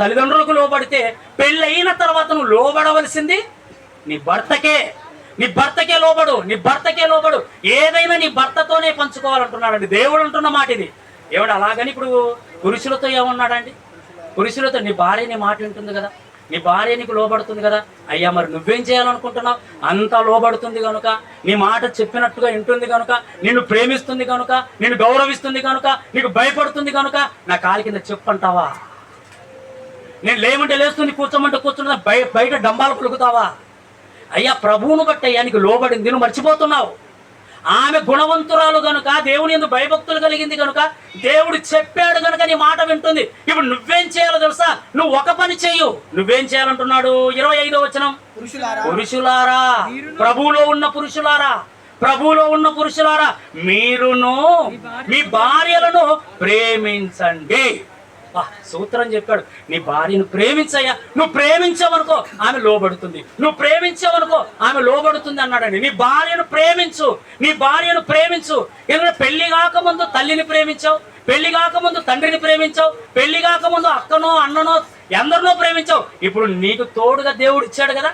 తల్లిదండ్రులకు లోబడితే, పెళ్ళి అయిన తర్వాత నువ్వు లోబడవలసింది నీ భర్తకే. నీ భర్తకే లోబడు, నీ భర్తకే లోబడు. ఏదైనా నీ భర్తతోనే పంచుకోవాలంటున్నాడండి దేవుడు అంటున్న మాట ఇది. అలాగని ఇప్పుడు పురుషులతో ఏమన్నాడండి? పురుషులతో నీ భార్య నీ మాట వింటుంది కదా, నీ భార్య నీకు లోబడుతుంది కదా, అయ్యా మరి నువ్వేం చేయాలనుకుంటున్నావు? అంతా లోబడుతుంది కనుక, నీ మాట చెప్పినట్టుగా వింటుంది కనుక, నిన్ను ప్రేమిస్తుంది కనుక, నిన్ను గౌరవిస్తుంది కనుక, నీకు భయపడుతుంది కనుక నా కాలి కింద చెప్పంటావా? నేను లేమంటే లేస్తుంది, కూర్చోమంటే కూర్చుంటా, బయట డంబాలు పలుకుతావా? అయ్యా ప్రభువును బట్టి అయ్యా నీకు లోబడింది, నువ్వు మర్చిపోతున్నావు. ఆమె గుణవంతురాలు కనుక, దేవుని యందు భయభక్తులు కలిగింది కనుక, దేవుడు చెప్పాడు కనుక నీ మాట వింటుంది. ఇప్పుడు నువ్వేం చేయాలో తెలుసా? నువ్వు ఒక పని చెయ్యు. నువ్వేం చేయాలంటున్నాడు? 25వ వచనం, పురుషులారా, ప్రభువులో ఉన్న పురుషులారా, ప్రభువులో ఉన్న పురుషులారా, మీరును మీ భార్యలను ప్రేమించండి. సూత్రం చెప్పాడు. నీ భార్యను ప్రేమించయ్యా. నువ్వు ప్రేమించావనుకో ఆమె లోబడుతుంది, నువ్వు ప్రేమించావనుకో ఆమె లోబడుతుంది అన్నాడండి. నీ భార్యను ప్రేమించు, నీ భార్యను ప్రేమించు. ఎందుకంటే పెళ్లి కాకముందు తల్లిని ప్రేమించావు, పెళ్లి కాకముందు తండ్రిని ప్రేమించావు, పెళ్లి కాకముందు అక్కనో అన్ననో ఎందరినో ప్రేమించావు. ఇప్పుడు నీకు తోడుగా దేవుడు ఇచ్చాడు కదా,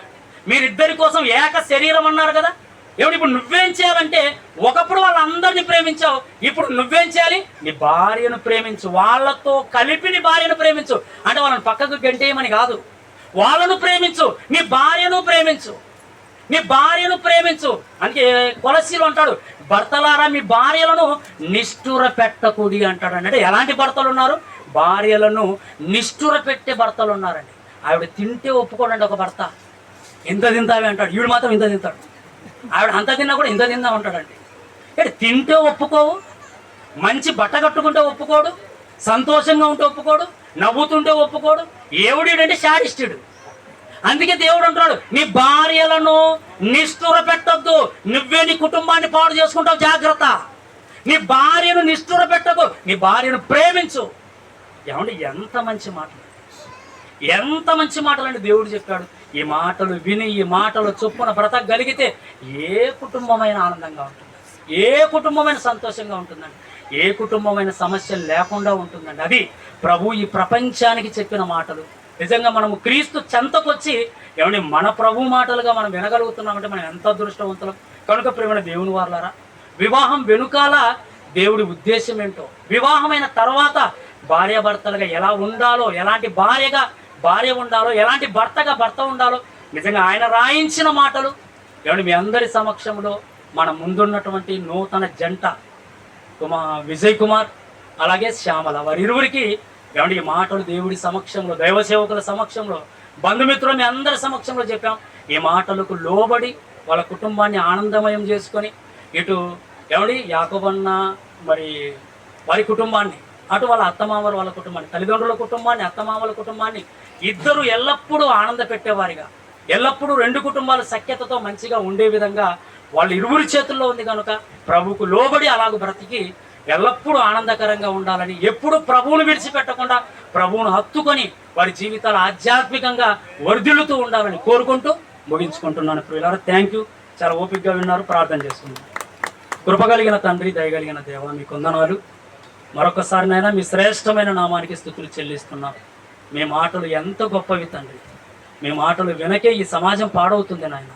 మీరిద్దరి కోసం ఏక శరీరం అన్నారు కదా. ఇప్పుడు నువ్వేం చేయాలంటే, ఒకప్పుడు వాళ్ళందరినీ ప్రేమించావు, ఇప్పుడు నువ్వేం చేయాలి? నీ భార్యను ప్రేమించు. వాళ్ళతో కలిపి నీ భార్యను ప్రేమించు. అంటే వాళ్ళని పక్కకు గంటేయమని కాదు, వాళ్ళను ప్రేమించు, నీ భార్యను ప్రేమించు, నీ భార్యను ప్రేమించు. అందుకే కొలసీలు అంటాడు, భర్తలారా మీ భార్యలను నిష్ఠుర పెట్టకూడి అంటాడు. అంటే ఎలాంటి భర్తలు ఉన్నారు? భార్యలను నిష్ఠుర పెట్టే భర్తలు ఉన్నారండి. ఆవిడ తింటే ఒప్పుకోడండి ఒక భర్త. ఇంత తింటావే అంటాడు, ఈవిడ మాత్రం ఇంత తింటాడు. ఆవిడ అంత తిన్నా కూడా ఇంత తిందా ఉంటాడండి. అంటే తింటే ఒప్పుకోవు, మంచి బట్ట కట్టుకుంటే ఒప్పుకోడు, సంతోషంగా ఉంటే ఒప్పుకోడు, నవ్వుతుంటే ఒప్పుకోడు. ఏవుడంటే శాడిస్టుడు. అందుకే దేవుడు అంటున్నాడు, నీ భార్యలను నిష్ఠుర పెట్టొద్దు, నువ్వే నీ కుటుంబాన్ని పాడు చేసుకుంటావు, జాగ్రత్త. నీ భార్యను నిష్ఠుర పెట్టకు, నీ భార్యను ప్రేమించు. ఏమంటే ఎంత మంచి మాటలు, ఎంత మంచి మాటలు అండి దేవుడు చెప్పాడు. ఈ మాటలు విని ఈ మాటలు చొప్పున బ్రతకగలిగితే ఏ కుటుంబమైన ఆనందంగా ఉంటుంది, ఏ కుటుంబమైన సంతోషంగా ఉంటుందండి, ఏ కుటుంబమైన సమస్యలు లేకుండా ఉంటుందండి. అది ప్రభు ఈ ప్రపంచానికి చెప్పిన మాటలు. నిజంగా మనము క్రీస్తు చెంతకొచ్చి ఏమంటే మన ప్రభు మాటలుగా మనం వినగలుగుతున్నామంటే మనం ఎంత అదృష్టవంతులం. కనుక ప్రేమైన దేవుని వారలారా, వివాహం వెనుకాల దేవుడి ఉద్దేశం ఏంటో, వివాహమైన తర్వాత భార్యాభర్తలుగా ఎలా ఉండాలో, ఎలాంటి భార్య ఉండాలో, ఎలాంటి భర్తగా భర్త ఉండాలో నిజంగా ఆయన రాయించిన మాటలు ఏమంటే మీ అందరి సమక్షంలో మన ముందున్నటువంటి నూతన జంట విజయ్ కుమార్ అలాగే శ్యామల, వారి ఇరువురికి ఏమంటే ఈ మాటలు దేవుడి సమక్షంలో, దైవ సేవకుల సమక్షంలో, బంధుమిత్రులు మీ అందరి సమక్షంలో చెప్పాం. ఈ మాటలకు లోబడి వాళ్ళ కుటుంబాన్ని ఆనందమయం చేసుకొని, ఇటు ఏమండి యాకోబన్న మరి వారి కుటుంబాన్ని, అటు వాళ్ళ అత్తమామలు వాళ్ళ కుటుంబాన్ని, తల్లిదండ్రుల కుటుంబాన్ని, అత్తమామల కుటుంబాన్ని ఇద్దరు ఎల్లప్పుడూ ఆనంద పెట్టేవారిగా, ఎల్లప్పుడూ రెండు కుటుంబాలు సఖ్యతతో మంచిగా ఉండే విధంగా వాళ్ళు ఇరువురి చేతుల్లో ఉంది కనుక ప్రభువుకు లోబడి అలాగ బ్రతికి ఎల్లప్పుడూ ఆనందకరంగా ఉండాలని, ఎప్పుడు ప్రభువును విడిచిపెట్టకుండా ప్రభువును హత్తుకొని వారి జీవితాలు ఆధ్యాత్మికంగా వర్ధిల్లుతూ ఉండాలని కోరుకుంటూ ముగించుకుంటున్నాను. ప్రియులారా, థ్యాంక్ యూ. చాలా ఓపికగా విన్నారు. ప్రార్థన చేసుకున్నాను. కృపగలిగిన తండ్రి, దయగలిగిన దేవ, మీ కొందనాలు. మరొకసారినైనా మీ శ్రేష్టమైన నామానికి స్తుతులు చెల్లిస్తున్నాం. మీ మాటలు ఎంత గొప్పవి తండ్రి. మీ మాటలు వినకే ఈ సమాజం పాడవుతుంది నాయన.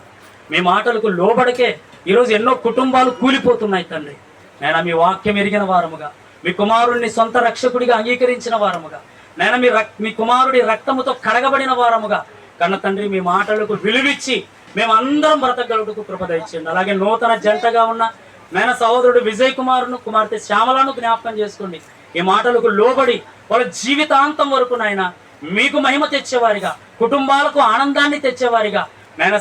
మీ మాటలకు లోబడికే ఈరోజు ఎన్నో కుటుంబాలు కూలిపోతున్నాయి తండ్రి. నేను మీ వాక్యం ఎరిగిన వారముగా, మీ కుమారుడిని సొంత రక్షకుడిగా అంగీకరించిన వారముగా, నేను మీ కుమారుడి రక్తముతో కడగబడిన వారముగా కన్న తండ్రి, మీ మాటలకు విలువిచ్చి మేమందరం బ్రతకగలుగుటకు కృప దయచేయండి. అలాగే నూతన జంటగా ఉన్న నేను సహోదరుడు విజయ్ కుమార్ను, కుమార్తె శ్యామలను జ్ఞాపకం చేసుకోండి. ఈ మాటలకు లోబడి వాళ్ళ జీవితాంతం వరకు నాయన మీకు మహిమ తెచ్చేవారిగా, కుటుంబాలకు ఆనందాన్ని తెచ్చేవారిగా, నేను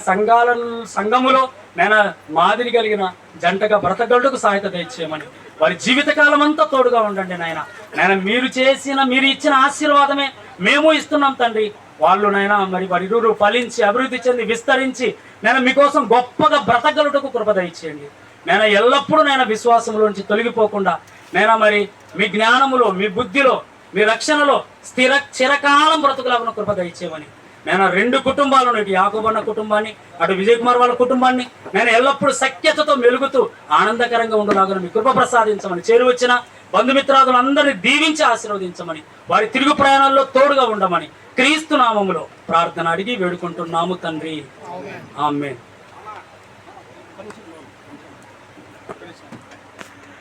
సంఘములో నేను మాదిరి కలిగిన జంటగా బ్రతకగలుగుటకు సహాయత తెచ్చేయమని వారి జీవితకాలం అంతా తోడుగా ఉండండి నాయన. మీరు ఇచ్చిన ఆశీర్వాదమే మేము ఇస్తున్నాం తండ్రి. వాళ్ళు నైనా మరి వారి ఇరువురు ఫలించి అభివృద్ధి చెంది విస్తరించి నేను మీకోసం గొప్పగా బ్రతకగలుగుటకు కృప దయచేయండి. నేను ఎల్లప్పుడూ నేను విశ్వాసంలోంచి తొలగిపోకుండా నేను మరి మీ జ్ఞానములో, మీ బుద్ధిలో, మీ రక్షణలో చిరకాలం బ్రతుకులాగా కృప దయచేయమని నేను రెండు కుటుంబాలను, ఇటు యాకోబన్న కుటుంబాన్ని, అటు విజయ్ కుమార్ వాళ్ళ కుటుంబాన్ని నేను ఎల్లప్పుడూ సఖ్యతతో మెలుగుతూ ఆనందకరంగా ఉండలాగా మీ కృప ప్రసాదించమని, చేరువచ్చిన బంధుమిత్రాదులందరినీ దీవించి ఆశీర్వదించమని, వారి తిరుగు ప్రయాణాల్లో తోడుగా ఉండమని క్రీస్తు నామములో ప్రార్థన అడిగి వేడుకుంటున్నాము తండ్రి. ఆమేన్.